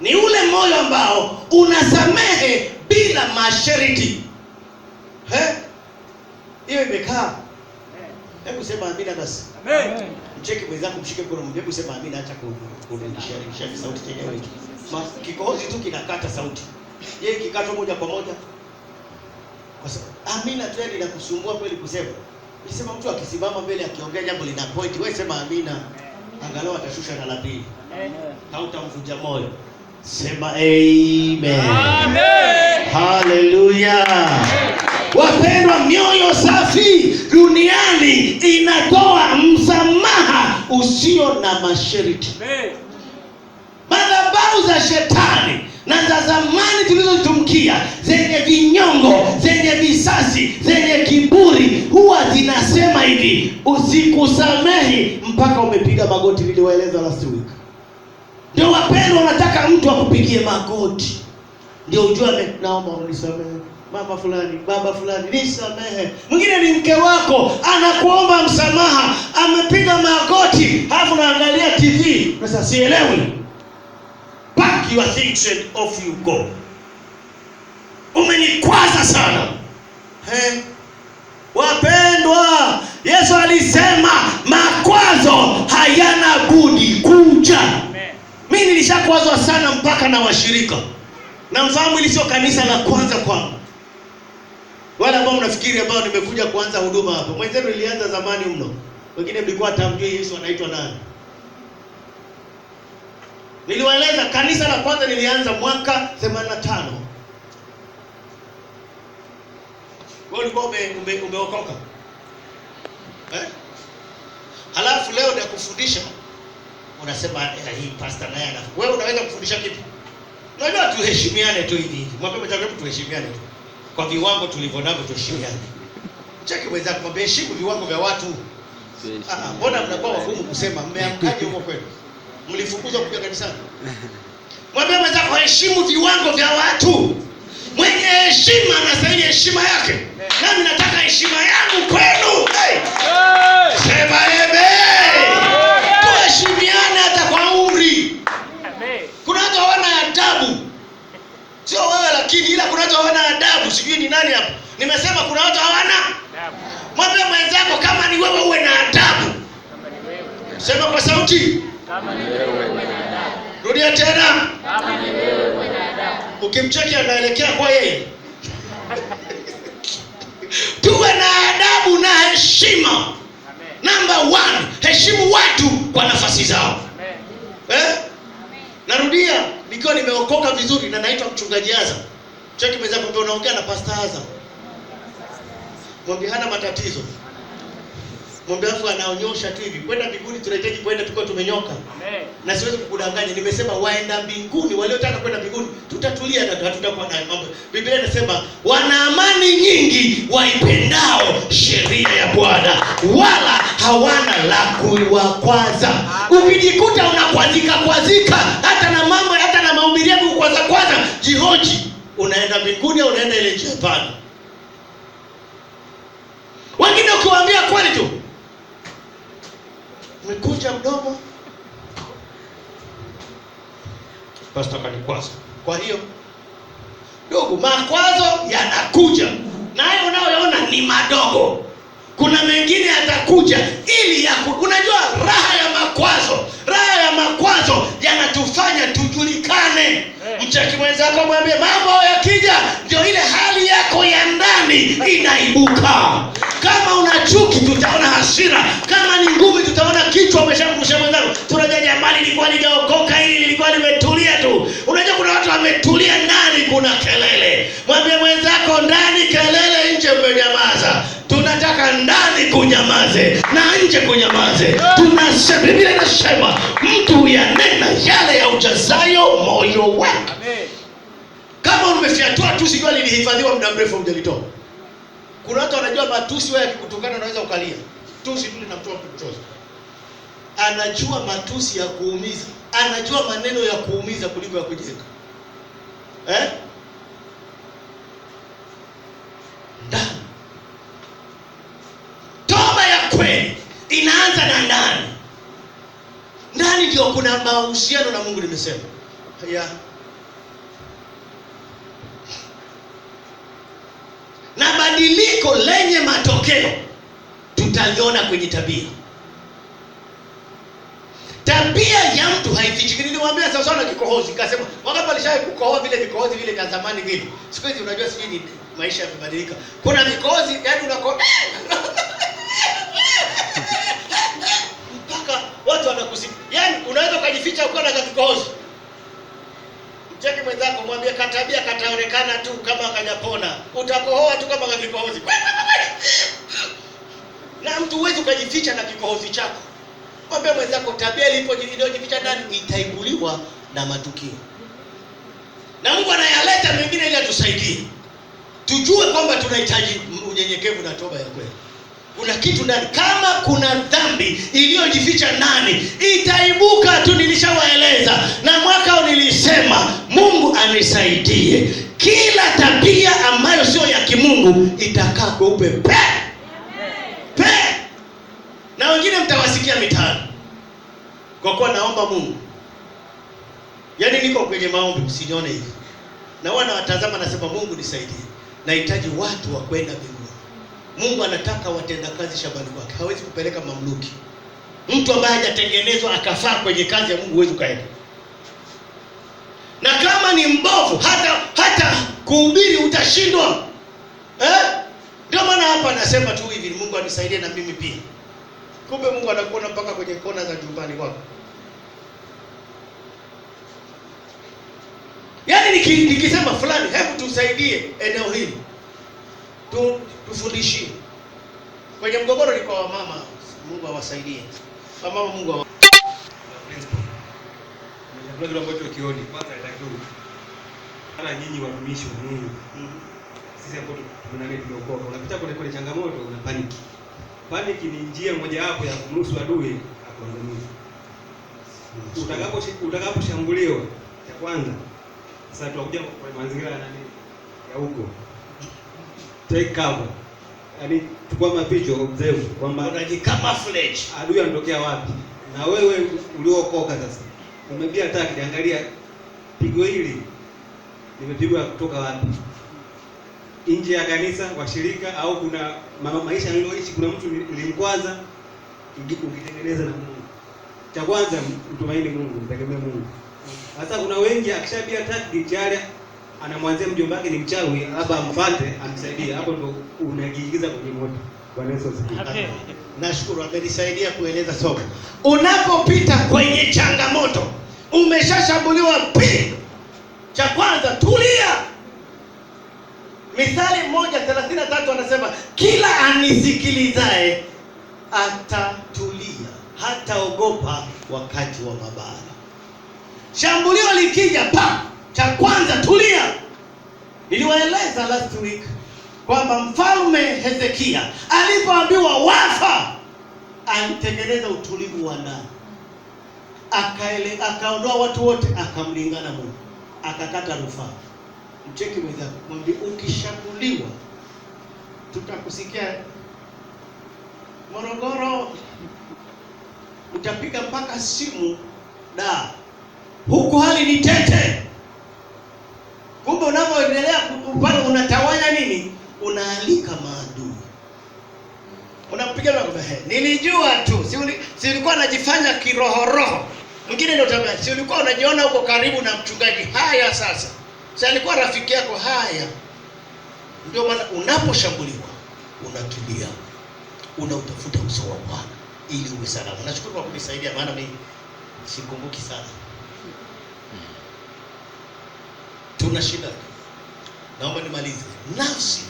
ni ule moyo ambao unasamehe bila masharti. Hiyo imekaa. Hebu sema amina basi. Amen. Mcheki mwenzako, mshike mkono, hebu sema amina, acha kurudisha sauti chenyewe hicho. Kikohozi tu kinakata sauti. Yeye kikatwa moja kwa moja. Kwa sababu amina tu yani inakusumbua kweli kusema. Ukisema mtu akisimama mbele akiongea jambo lina point, wewe sema amina. Angalau atashusha na la pili. Amen. Hautamvunja moyo. Sema amen. Amen. Hallelujah. Wapendwa, mioyo safi duniani inatoa msamaha usio na masharti. Madhabahu za shetani na za zamani tulizozitumkia, zenye vinyongo, zenye visasi, zenye kiburi, huwa zinasema hivi, usikusamehi mpaka umepiga magoti, niliwaeleza last week. Ndio wapendwa, wanataka mtu akupigie magoti ndio ujue naomba unisamehe. Mama fulani, baba fulani, nisamehe. Mwingine ni mke wako, anakuomba msamaha, amepiga magoti, halafu naangalia TV. Sasa sielewi. Pack your things and off you go. Umenikwaza sana. Wapendwa, Yesu alisema makwazo hayana budi kuja. Mimi nilishakwazwa sana mpaka na washirika. Na mfahamu ili sio kanisa la kwanza kwangu. Wala ambao mnafikiri ambao nimekuja kuanza huduma hapa. Mwenzenu ilianza zamani mno. Wengine mlikuwa hamjui Yesu anaitwa nani. Niliwaeleza kanisa la kwanza nilianza mwaka 85. Wewe ulikuwa umeokoka. Halafu leo na kufundisha unasema hii pastor naye ana. Wewe unaweza kufundisha kipi? Unajua tuheshimiane tu hivi. Mwambie mtaka tuheshimiane tu. Kwa viwango tulivyonavyo tuheshimiane. Cheki mwenzako mwambie heshimu viwango vya watu. Mbona mnakuwa wagumu kusema mmeamkaje huko kwenu? Mlifukuzwa kuja kanisani? Mwambie mwenzako heshimu viwango vya watu. Mwenye heshima anastahili heshima yake. Nami nataka heshima yangu kwenu. Sema amen. Tuheshimiane hata kwa umri. Kuna watu hawana adabu. Sio wewe lakini ila kuna watu hawana adabu. Sijui ni nani hapo. Nimesema kuna watu hawana adabu. Mwambie mwenzako kama ni wewe uwe na adabu. Sema kwa sauti. Kama ni wewe uwe na adabu. Rudia tena. Kama ni wewe uwe na adabu. Ukimcheki anaelekea kwa yeye. Tuwe na adabu na heshima. Amen. Number 1, heshimu watu kwa nafasi zao. Amen. Narudia, nikiwa nimeokoka vizuri na naitwa mchungaji Azam. Cheki mwenzako ndio unaongea na pastor Azam. Mwambie hana matatizo. Mwambie afu anaonyosha tu hivi. Kwenda mbinguni tunahitaji kwenda tukiwa tumenyoka. Amen. Na siwezi kukudanganya, nimesema waenda mbinguni, waliotaka kwenda mbinguni tutatulia na hatutakuwa na mambo. Biblia inasema wana amani nyingi waipendao sheria ya Bwana, wala hawana la kuwakwaza. Ukijikuta unakwazika hata na mambo hata na mahubiri yako kwanza jihoji, unaenda mbinguni au unaenda ile Japan? Wengine ukiwaambia kweli tu umekunja mdomo, pastor kanikwaza. Kwa hiyo ndugu, makwazo yanakuja, nayo unayoona ni madogo. Kuna mengine yatakuja ili unajua raha ya makwazo yanatufanya tujulikane. Mcheki mwenzako mwambie mambo yakija ndio ile hali yako ya ndani inaibuka. Kama una chuki tutaona hasira, kama ni ngumi tutaona kichwa umeshamrusha mwenzako. Tunajua jamani lilikuwa lijaokoka, hili lilikuwa limetulia tu. Unajua kuna watu wametulia, ndani kuna kelele. Mwambie mwenzako ndani kelele, nje umenyamaza. Tunataka ndani kunyamaze na nje kunyamaze. Tunasema Biblia inasema mtu yanena yale ya ujazayo moyo wake. Amen. Kama umefiatua tu sijua lilihifadhiwa muda mrefu hujalitoa. Kuna watu wanajua matusi wewe yakikutukana unaweza ukalia. Tusi tu linamtoa kuchoza. Anajua matusi ya kuumiza. Anajua maneno ya kuumiza kuliko ya kujenga. Ndani. Toba ya kweli inaanza na ndani. Ndani ndio kuna mahusiano na Mungu, nimesema. Na badiliko lenye matokeo tutaliona kwenye tabia. Tabia ya mtu haifichiki. Niliwaambia sasa sana kikohozi, nikasema wakati alishaye kukohoa vile vikohozi vile vya zamani vile. Siku hizi unajua sijui maisha yamebadilika. Kuna vikohozi yani unako mpaka watu wanakusikia. Yani unaweza kujificha ukiwa na kikohozi. Mcheki mwenzako mwambie katabia kataonekana tu kama akajapona. Utakohoa tu kama kikohozi. Na mtu huwezi kujificha na kikohozi chako. Mwambie mwenzako tabia iliyojificha ndani itaibuliwa na matukio. Na Mungu anayaleta mengine ili atusaidie. Tujue kwamba tunahitaji unyenyekevu na toba ya kweli. Kuna kitu ndani. Kama kuna dhambi iliyojificha ndani, itaibuka tu. Nilishawaeleza na mwaka nilisema Mungu anisaidie. Kila tabia ambayo sio ya kimungu itakaa kweupe pe. Na wengine mtawasikia mitaani. Kwa kuwa naomba Mungu. Yaani niko kwenye maombi, usinione hivi. Na wana watazama nasema Mungu nisaidie. Nahitaji watu wa kwenda mbinguni. Mungu anataka watenda kazi shambani kwake. Hawezi kupeleka mamluki. Mtu ambaye hajatengenezwa akafaa kwenye kazi ya Mungu huwezi kaenda. Na kama ni mbovu hata kuhubiri utashindwa. unasema tu hivi, Mungu anisaidie na mimi pia. Kumbe Mungu anakuona mpaka kwenye kona za nyumbani kwako. Yaani nikisema fulani, hebu tusaidie eneo hili, tufundishie. Kwenye mgogoro ni kwa wamama, Mungu awasaidie. Wamama Mungu awa. Ndio ambacho kioni kwanza itakiwa. Kana nyinyi watumishi wa Mungu. Sisi hapo tumeokoka. Unapita kwenye changamoto, una paniki. Paniki ni njia moja wapo ya kumruhusu adui akuangamize. Utakaposhambuliwa, cha kwanza sasa tunakuja kwa mazingira ya nani? Ya huko. Take cover. Yaani chukua mapicho, observe kwamba unajicamouflage. Adui anatokea wapi? Na wewe uliokoka sasa. Umebia attack, angalia pigo hili limepigwa kutoka wapi? Nje ya kanisa, washirika, au kuna maisha nilioishi, kuna mtu nilimkwaza, ukitengeneza na Mungu. Cha kwanza mtumaini Mungu, mtegemee Mungu. Sasa kuna wengi akishabia attack tayari anamwanzia mjomba wake ni mchawi, labda amfuate amsaidie. Hapo ndo unajiingiza kwenye moto. Bwana Yesu asifiwe. Nashukuru amenisaidia kueleza somo. Unapopita kwenye changamoto, umeshashambuliwa pili. Cha kwanza tulia. Mithali 1:33 anasema kila anisikilizae atatulia, hataogopa wakati wa mabaya. Shambulio likija cha kwanza tulia. Niliwaeleza last week kwamba mfalme Hezekia alipoambiwa wafa, alitengeneza utulivu wa ndani. Akaondoa watu wote, akamlingana Mungu, akakata rufaa. Mcheki mwenzako, mwambie ukishambuliwa tutakusikia Morogoro, utapiga mpaka simu da. Huku hali ni tete. Kumbe unapoendelea pale unatawanya nini? Unaalika maadui. Unapiga na kumbe, nilijua tu. Si ulikuwa unajifanya kiroho. Mwingine ndio tabia. Si ulikuwa unajiona uko karibu na mchungaji. Haya sasa. Si alikuwa rafiki yako. Haya. Ndio maana unaposhambuliwa unatulia. Unautafuta uso wa Bwana ili uwe salama. Nashukuru kwa kunisaidia, maana mimi sikumbuki sana. Tuna shida. Naomba nimalize. Nafsi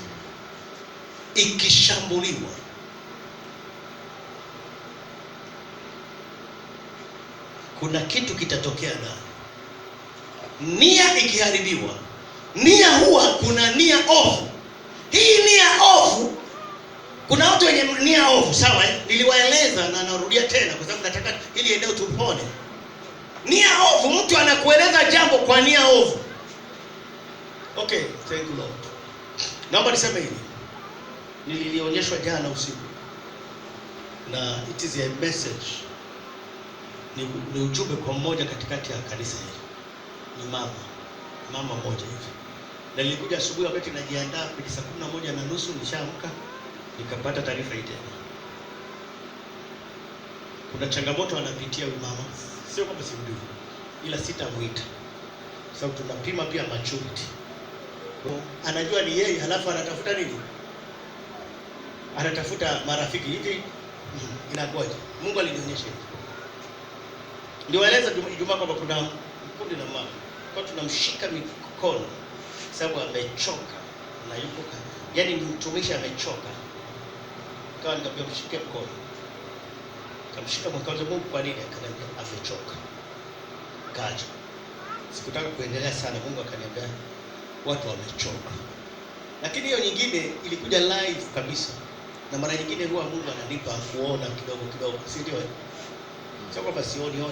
ikishambuliwa, kuna kitu kitatokea ndani. Nia ikiharibiwa, nia huwa kuna nia ovu. Hii nia ovu, kuna watu wenye nia ovu, sawa? Niliwaeleza na narudia tena kwa sababu nataka ili eneo tupone. Nia ovu, mtu anakueleza jambo kwa nia ovu. Okay, thank you Lord. Naomba niseme hili. Nilionyeshwa jana usiku. Na it is a message. Ni ujumbe kwa mmoja katikati ya kanisa hili. Ni mama mmoja hivi. Na nilikuja asubuhi wakati najiandaa kwa saa 11:30 nishaamka, nikapata taarifa hii tena. Kuna changamoto anapitia huyu mama. Sio kama simjui, ila sitamuita. Sababu tunapima pia maturity. Anajua ni yeye, halafu anatafuta nini? Anatafuta marafiki hivi. Inakuwaje? Mungu alinionyesha hivi. Ndio waeleza Ijumaa kwamba kuna kundi la mama. Kwa tunamshika mikono sababu amechoka na yuko yaani ni mtumishi amechoka. Kawa nikamwambia mshike mkono. Kamshika mkono, Mungu kwa nini? Akaniambia amechoka. Kaja. Sikutaka kuendelea sana, Mungu akaniambia watu wamechoka. Lakini hiyo nyingine ilikuja live kabisa. Na mara nyingine huwa Mungu ananipa kuona kidogo, si ndio? Sio kwamba sioni.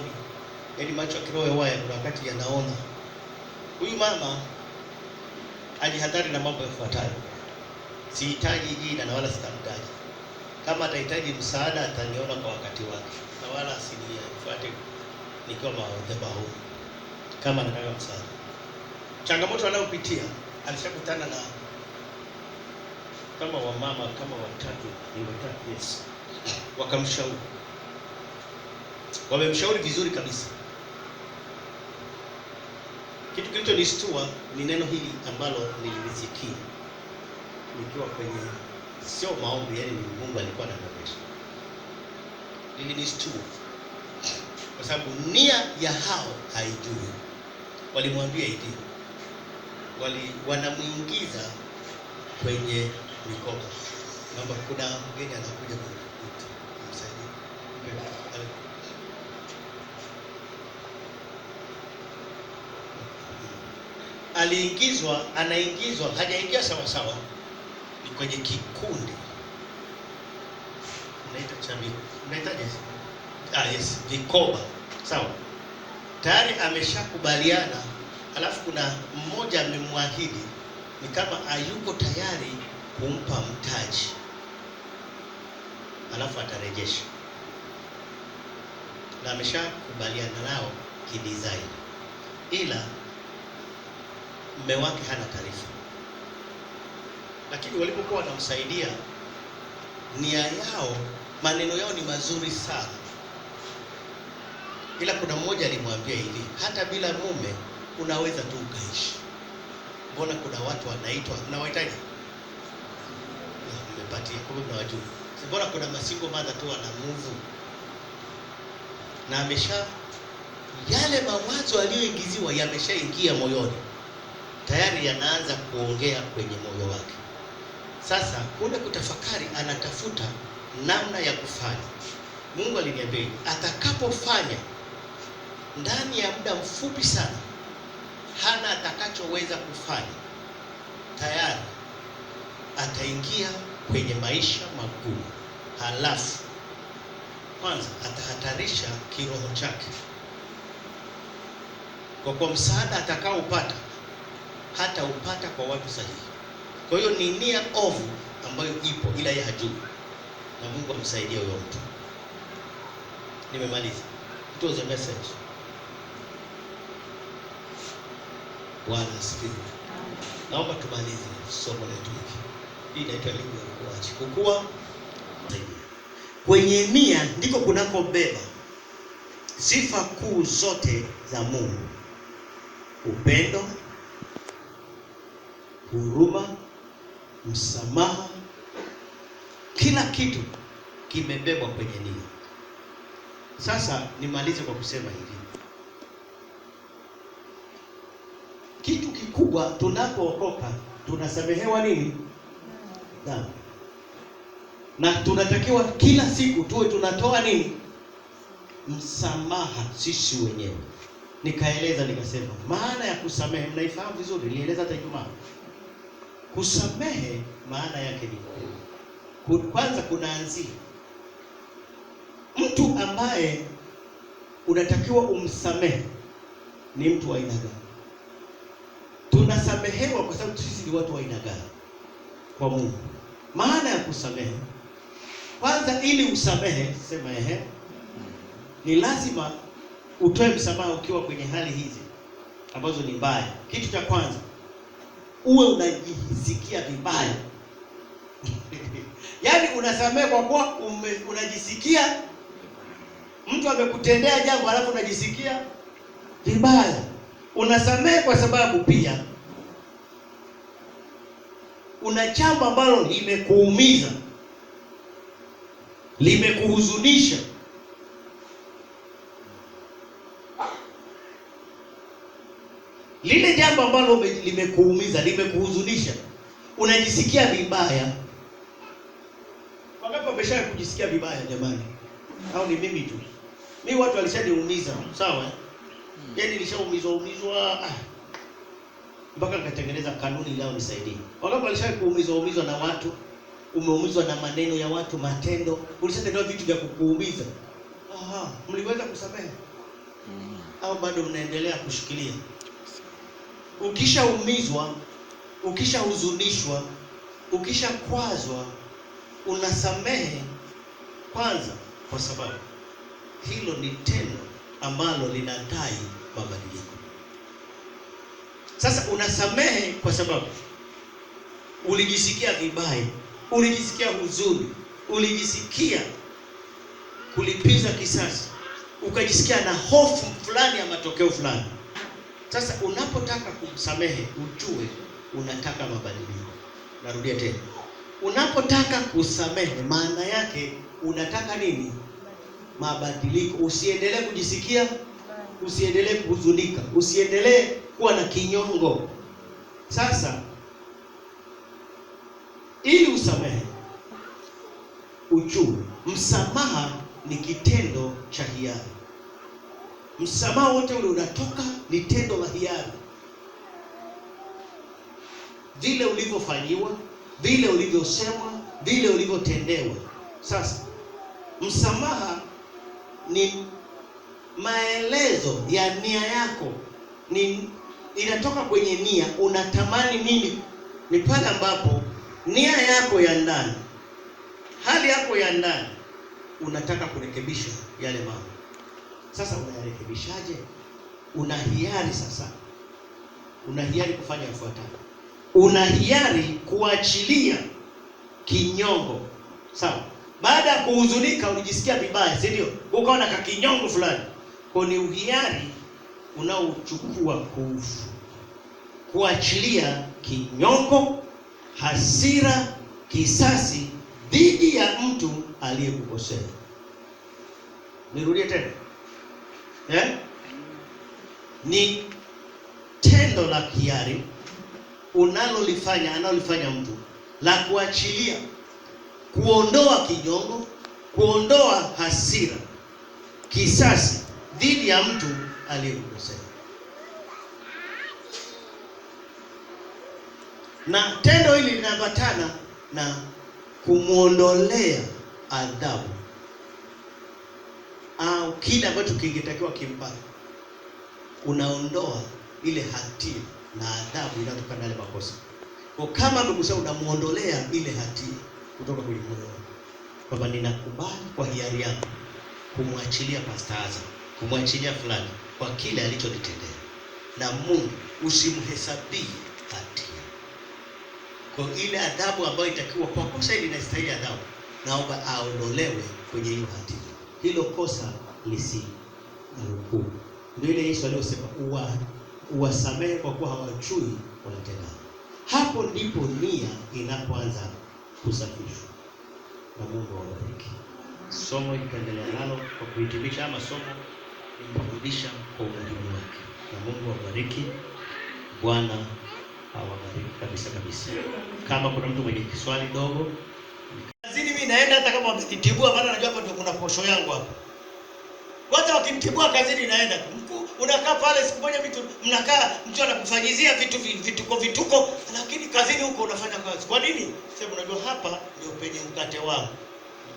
Yaani macho ya kiroho huwa kuna wakati yanaona. Huyu mama ajihadhari na mambo yafuatayo. Sihitaji jina na wala sitamtaji. Kama atahitaji msaada ataniona kwa wakati wake. Na wala asinifuate nikiwa madhabahu. Kama anataka msaada. Changamoto anayopitia, alishakutana na kama wamama kama watatu, yes. Wakamshauri. Wamemshauri vizuri kabisa. Kitu kilichonistua ni neno hili ambalo nililisikia nikiwa kwenye sio maombi, yani Mungu alikuwa ananionyesha. Nilinistua kwa sababu nia ya hao haijui. Walimwambia hivi, wanamuingiza kwenye mikoba. Naomba, kuna mgeni anakuja kumsaidia. Anaingizwa, hajaingia sawa sawa, ni kwenye kikundi. Unaitaje? Yes, vikoba. Sawa. Tayari ameshakubaliana, alafu kuna mmoja amemwahidi ni kama hayuko tayari kumpa mtaji, alafu atarejesha, na ameshakubaliana nao kidesign, ila mume wake hana taarifa. Lakini walipokuwa wanamsaidia, nia yao, maneno yao ni mazuri sana, ila kuna mmoja alimwambia hivi, hata bila mume unaweza tu ukaishi. Mbona kuna watu wanaitwa, mnawaitaje? Mmepatia, kumbe mnawajua. Mbona kuna masingo mother tu wana move, na yale mawazo aliyoingiziwa yameshaingia moyoni, tayari yanaanza kuongea kwenye moyo wake. Sasa kule kutafakari, anatafuta namna ya kufanya. Mungu aliniambia atakapofanya ndani ya muda mfupi sana, hana atakachoweza kufanya, tayari ataingia kwenye maisha magumu. Halafu kwanza atahatarisha kiroho chake, kwa msaada atakaopata hata upata kwa watu sahihi. Kwa hiyo ni nia ovu ambayo ipo, ila yeye hajui, na Mungu amsaidie huyo mtu. Nimemaliza. It was a message. Bwana asifiwe. Naomba tumalize somo letu hili. Hii inaitwa elimu ya ukuaji. Kukua kwenye nia ndiko kunakobeba sifa kuu zote za Mungu: upendo, huruma, msamaha. Kila kitu kimebebwa kwenye nia. Sasa nimalize kwa kusema hivi, kitu kikubwa, tunapookoka tunasamehewa nini? Dhambi. Na tunatakiwa kila siku tuwe tunatoa nini? Msamaha sisi wenyewe. Nikaeleza nikasema maana ya kusamehe mnaifahamu vizuri, nilieleza hata Ijumaa. Kusamehe maana yake ni kwanza, kunaanzia mtu ambaye unatakiwa umsamehe ni mtu wa aina gani? Tunasamehewa kwa sababu sisi ni watu wa aina gani kwa Mungu? Maana ya kusamehe kwanza, ili usamehe, sema ni lazima utoe msamaha ukiwa kwenye hali hizi ambazo ni mbaya. Kitu cha kwanza, uwe unajisikia vibaya. Yaani unasamehe kwa kuwa unajisikia mtu amekutendea jambo alafu unajisikia vibaya. Unasamehe kwa sababu pia una jambo ambalo limekuumiza, limekuhuzunisha. Lile jambo ambalo limekuumiza, limekuhuzunisha, unajisikia vibaya. Wangapi wameshawahi kujisikia vibaya jamani? Au ni mimi tu? Mimi watu walishaniumiza, sawa? Yaani nilishaumizwa mpaka nikatengeneza kanuni lao nisaidie. Wangapi walishawahi kuumizwa na watu? Umeumizwa na maneno ya watu, matendo, ulishatendewa vitu vya kukuumiza. Mliweza kusamehe? Au bado mnaendelea kushikilia? Ukishaumizwa, ukishahuzunishwa, ukishakwazwa, unasamehe kwanza kwa sababu hilo ni tendo ambalo linadai mabadiliko. Sasa unasamehe kwa sababu ulijisikia vibaya, ulijisikia huzuni, ulijisikia kulipiza kisasi, ukajisikia na hofu fulani ya matokeo fulani. Sasa unapotaka kumsamehe, ujue unataka mabadiliko. Narudia tena, unapotaka kusamehe, maana yake unataka nini? Mabadiliko. Usiendelee kujisikia, usiendelee kuhuzunika, usiendelee kuwa na kinyongo. Sasa ili usamehe, ujue msamaha ni kitendo cha hiari. Msamaha wote ule unatoka, ni tendo la hiari. Vile ulivyofanyiwa, vile ulivyosemwa, vile ulivyotendewa. Sasa msamaha ni maelezo ya nia yako, inatoka kwenye nia. Unatamani nini? Ni pale ambapo nia yako ya ndani, hali yako ya ndani, unataka kurekebisha yale mambo. Sasa unayarekebishaje? Una hiari sasa. Una hiari kufanya yafuatayo. Una hiari kuachilia kinyongo. Sawa? Baada ya kuhuzunika, ulijisikia vibaya, si ndio? Ukaona kakinyongo fulani. Kwa ni uhiari unaochukua kuachilia kinyongo, hasira, kisasi dhidi ya mtu aliyekukosea. Nirudie tena. Ni tendo la hiari analolifanya mtu la kuachilia, kuondoa kinyongo, kuondoa hasira, kisasi dhidi ya mtu aliyekukosea. Na tendo hili linaambatana na kumuondolea adhabu au kile ambacho kingetakiwa kimpate. Unaondoa ile hatia na adhabu inayotokana na ile makosa. Kwa kama ndugu, unamuondolea ile hatia kutoka kwenye moyo wako, kwamba ninakubali kwa hiari yangu kumwachilia Pastor Azam, kumwachilia fulani kwa kile alichonitendea, na Mungu usimhesabie hatia. Kwa ile adhabu ambayo itakiwa kwa kosa hili linastahili adhabu, naomba aondolewe kwenye hiyo hatia. Hilo kosa lisimrukuu. Ndio ile Yesu aliyosema uwasamehe kwa kuwa hawajui wanatendalo. Hapo ndipo nia inapoanza kusafishwa. Na Mungu awabariki. Somo litaendelea nalo kwa kuhitimisha masomo, nitarudisha kwa umuhimu wake. Na Mungu awabariki. Bwana awabariki kabisa kabisa. Kama kuna mtu mwenye kiswali dogo, kazini mimi naenda hata kama wakinitibua, maana najua hapa ndio kuna posho yangu hapa. Kwanza wakinitibua kazini naenda. Unakaa pale siku moja mnakaa mtu anakufanyizia vituko, lakini kazini huko unafanya kazi. Kwa nini? Sasa unajua hapa ndio penye mkate wangu.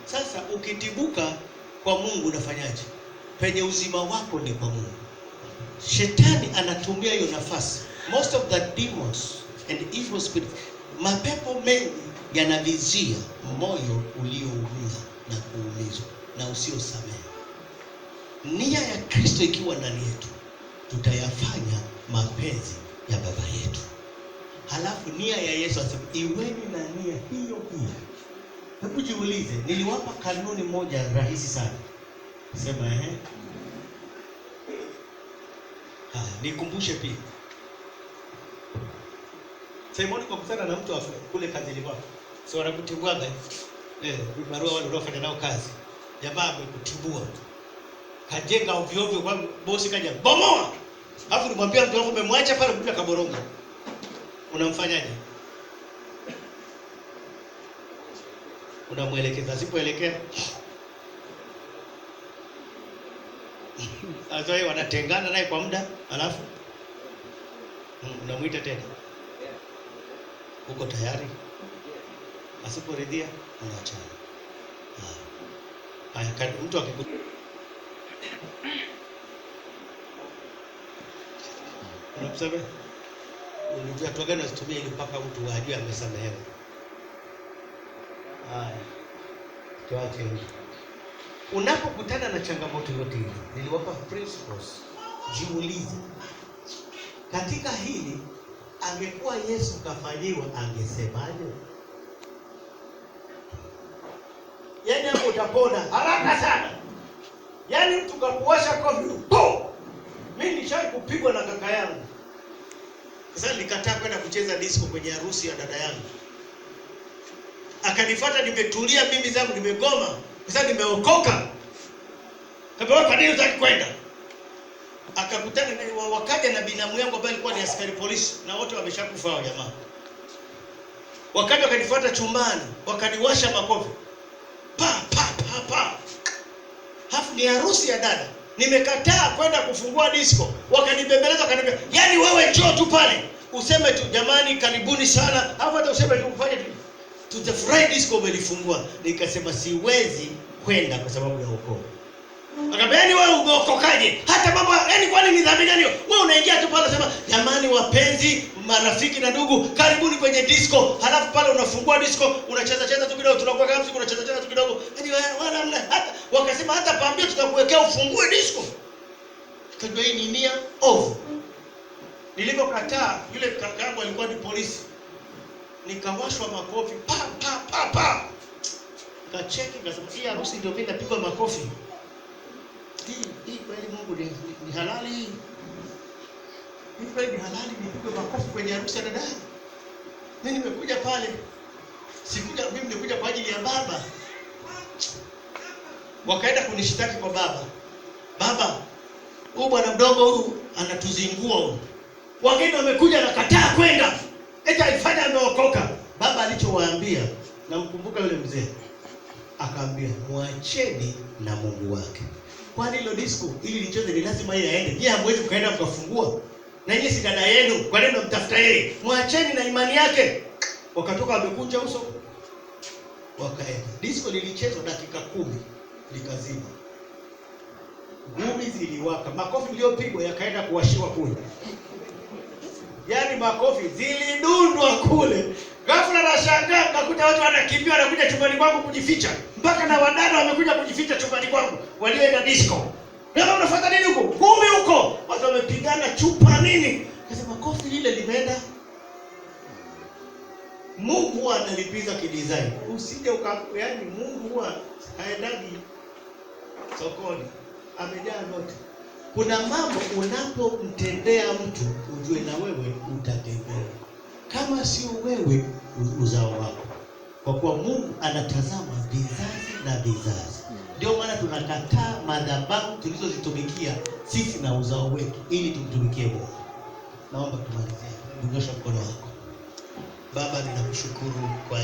Sasa ukitibuka kwa Mungu unafanyaje? Penye uzima wako ni kwa Mungu. Shetani anatumia hiyo nafasi. Most of the demons and evil spirits, mapepo mengi yanavizia moyo ulioumia na kuumizwa na usiosamehe. Nia ya Kristo ikiwa ndani yetu, tutayafanya mapenzi ya Baba yetu. Halafu nia ya Yesu asema iweni na nia hiyo hiyo. Hebu jiulize, niliwapa kanuni moja rahisi sana. Sema nikumbushe pia. Simoni kwa kutana na mtu kule kazini kwako. Sio wanakutibwaga. Barua wale unaofanya nao kazi. Jamaa amekutibua. Kajenga ovyo ovyo kwa bosi kaja. Bomoa. Alafu nimwambia mtu wako umemwacha pale kuja kaboronga. Unamfanyaje? Unamuelekeza, asipoelekea azoe, wanatengana naye kwa muda, alafu unamuita tena. Uko tayari? Asiporidhia unaachana. Haya, mtu akikuta unamsamehe, unajua tu gani usitumie ili mpaka mtu ajue amesamehewa. Haya, tuache hiyo. Unapokutana na changamoto yote hii, niliwapa principles. Jiulize, katika hili angekuwa Yesu kafanyiwa angesemaje? Yaani hapo utapona haraka sana. Yaani mtu kakuosha kofi, mimi nishawahi kupigwa na kaka yangu. Sasa nikataa kwenda kucheza disco kwenye harusi ya dada yangu. Akanifuata, nimetulia mimi zangu, nimegoma kwa sababu nimeokoka. Kaambia kwa nini unataka kwenda? Akakutana na wakaja na binamu yangu ambaye alikuwa ni askari polisi na wote wameshakufa hao jamaa. Wakaja wakanifuata chumbani, wakaniwasha makofi. Pa pa pa pa. Hafu ni harusi ya dada. Nimekataa kwenda kufungua disco. Wakanibembeleza, wakaniambia, "Yaani wewe njoo tu pale. Useme tu jamani karibuni sana." Hapo hata useme tu ufanye tu. Tutafurahi disco umelifungua. Nikasema siwezi kwenda kwa sababu ya wokovu. Akaniambia, "Yaani wewe umeokokaje? Hata baba, yaani kwani ni dhambi gani? Wewe unaingia tu pale unasema, jamani wapenzi, marafiki na ndugu, karibuni kwenye disco." Halafu pale unafungua disco, unacheza cheza tu kidogo, tunakuwa kama msiku unacheza cheza tu kidogo. Yaani wala hata wakasema hata pambio tutakuwekea ufungue disco. Nikajua hii ni nia ovu. Nilipokataa, yule kakaangu alikuwa ni polisi. Nikawashwa makofi, pa pa pa pa. Nikacheki nikasema, "Hii harusi ndio mimi napigwa makofi. Hii kweli Mungu ni halali hii. Hii kweli ni halali nipigwe makofi kwenye harusi ya dada. Mimi nimekuja pale. Mimi nimekuja kwa ajili ya baba." Wakaenda kunishitaki kwa baba. "Baba, huyu bwana mdogo huyu anatuzingua huyu. Wageni wamekuja na kataa kwenda. Eti alifanya ameokoka." Baba alichowaambia, namkumbuka yule mzee. Akaambia, "Muacheni na Mungu wake. Kwani hilo disco ili licheze ni lazima yeye aende. Yeye hamwezi kaenda mkafungua. Na yeye si dada yenu, kwa nini mnamtafuta yeye? Muacheni na imani yake." Wakatoka wamekunja uso. Wakaenda. Disco lilichezwa dakika 10 likazima. Ngumi ziliwaka. Makofi iliyopigwa yakaenda kuwashiwa kule. Yaani makofi zilidundwa kule. Ghafla nashangaa nakuta watu wanakimbia wanakuja chumbani kwangu kujificha. Mpaka na wadada wamekuja kujificha chumbani kwangu. Walioenda disco. Leo unafuata nini huko? Ngumi huko. Watu wamepigana chupa nini? Kasema kofi lile limeenda. Mungu huwa analipiza kidesign. Usije yaani Mungu huwa haendagi sokoni. Amejaa yote. Kuna mambo unapomtendea mtu ujue na wewe utatembea. Kama sio wewe, uzao wako. Kwa kuwa Mungu anatazama vizazi na vizazi. Ndio maana tunakataa madhabahu tulizozitumikia sisi na uzao wetu ili tumtumikie Mungu. Naomba tumalizie. Nyosha mkono wako. Baba, ninakushukuru kwa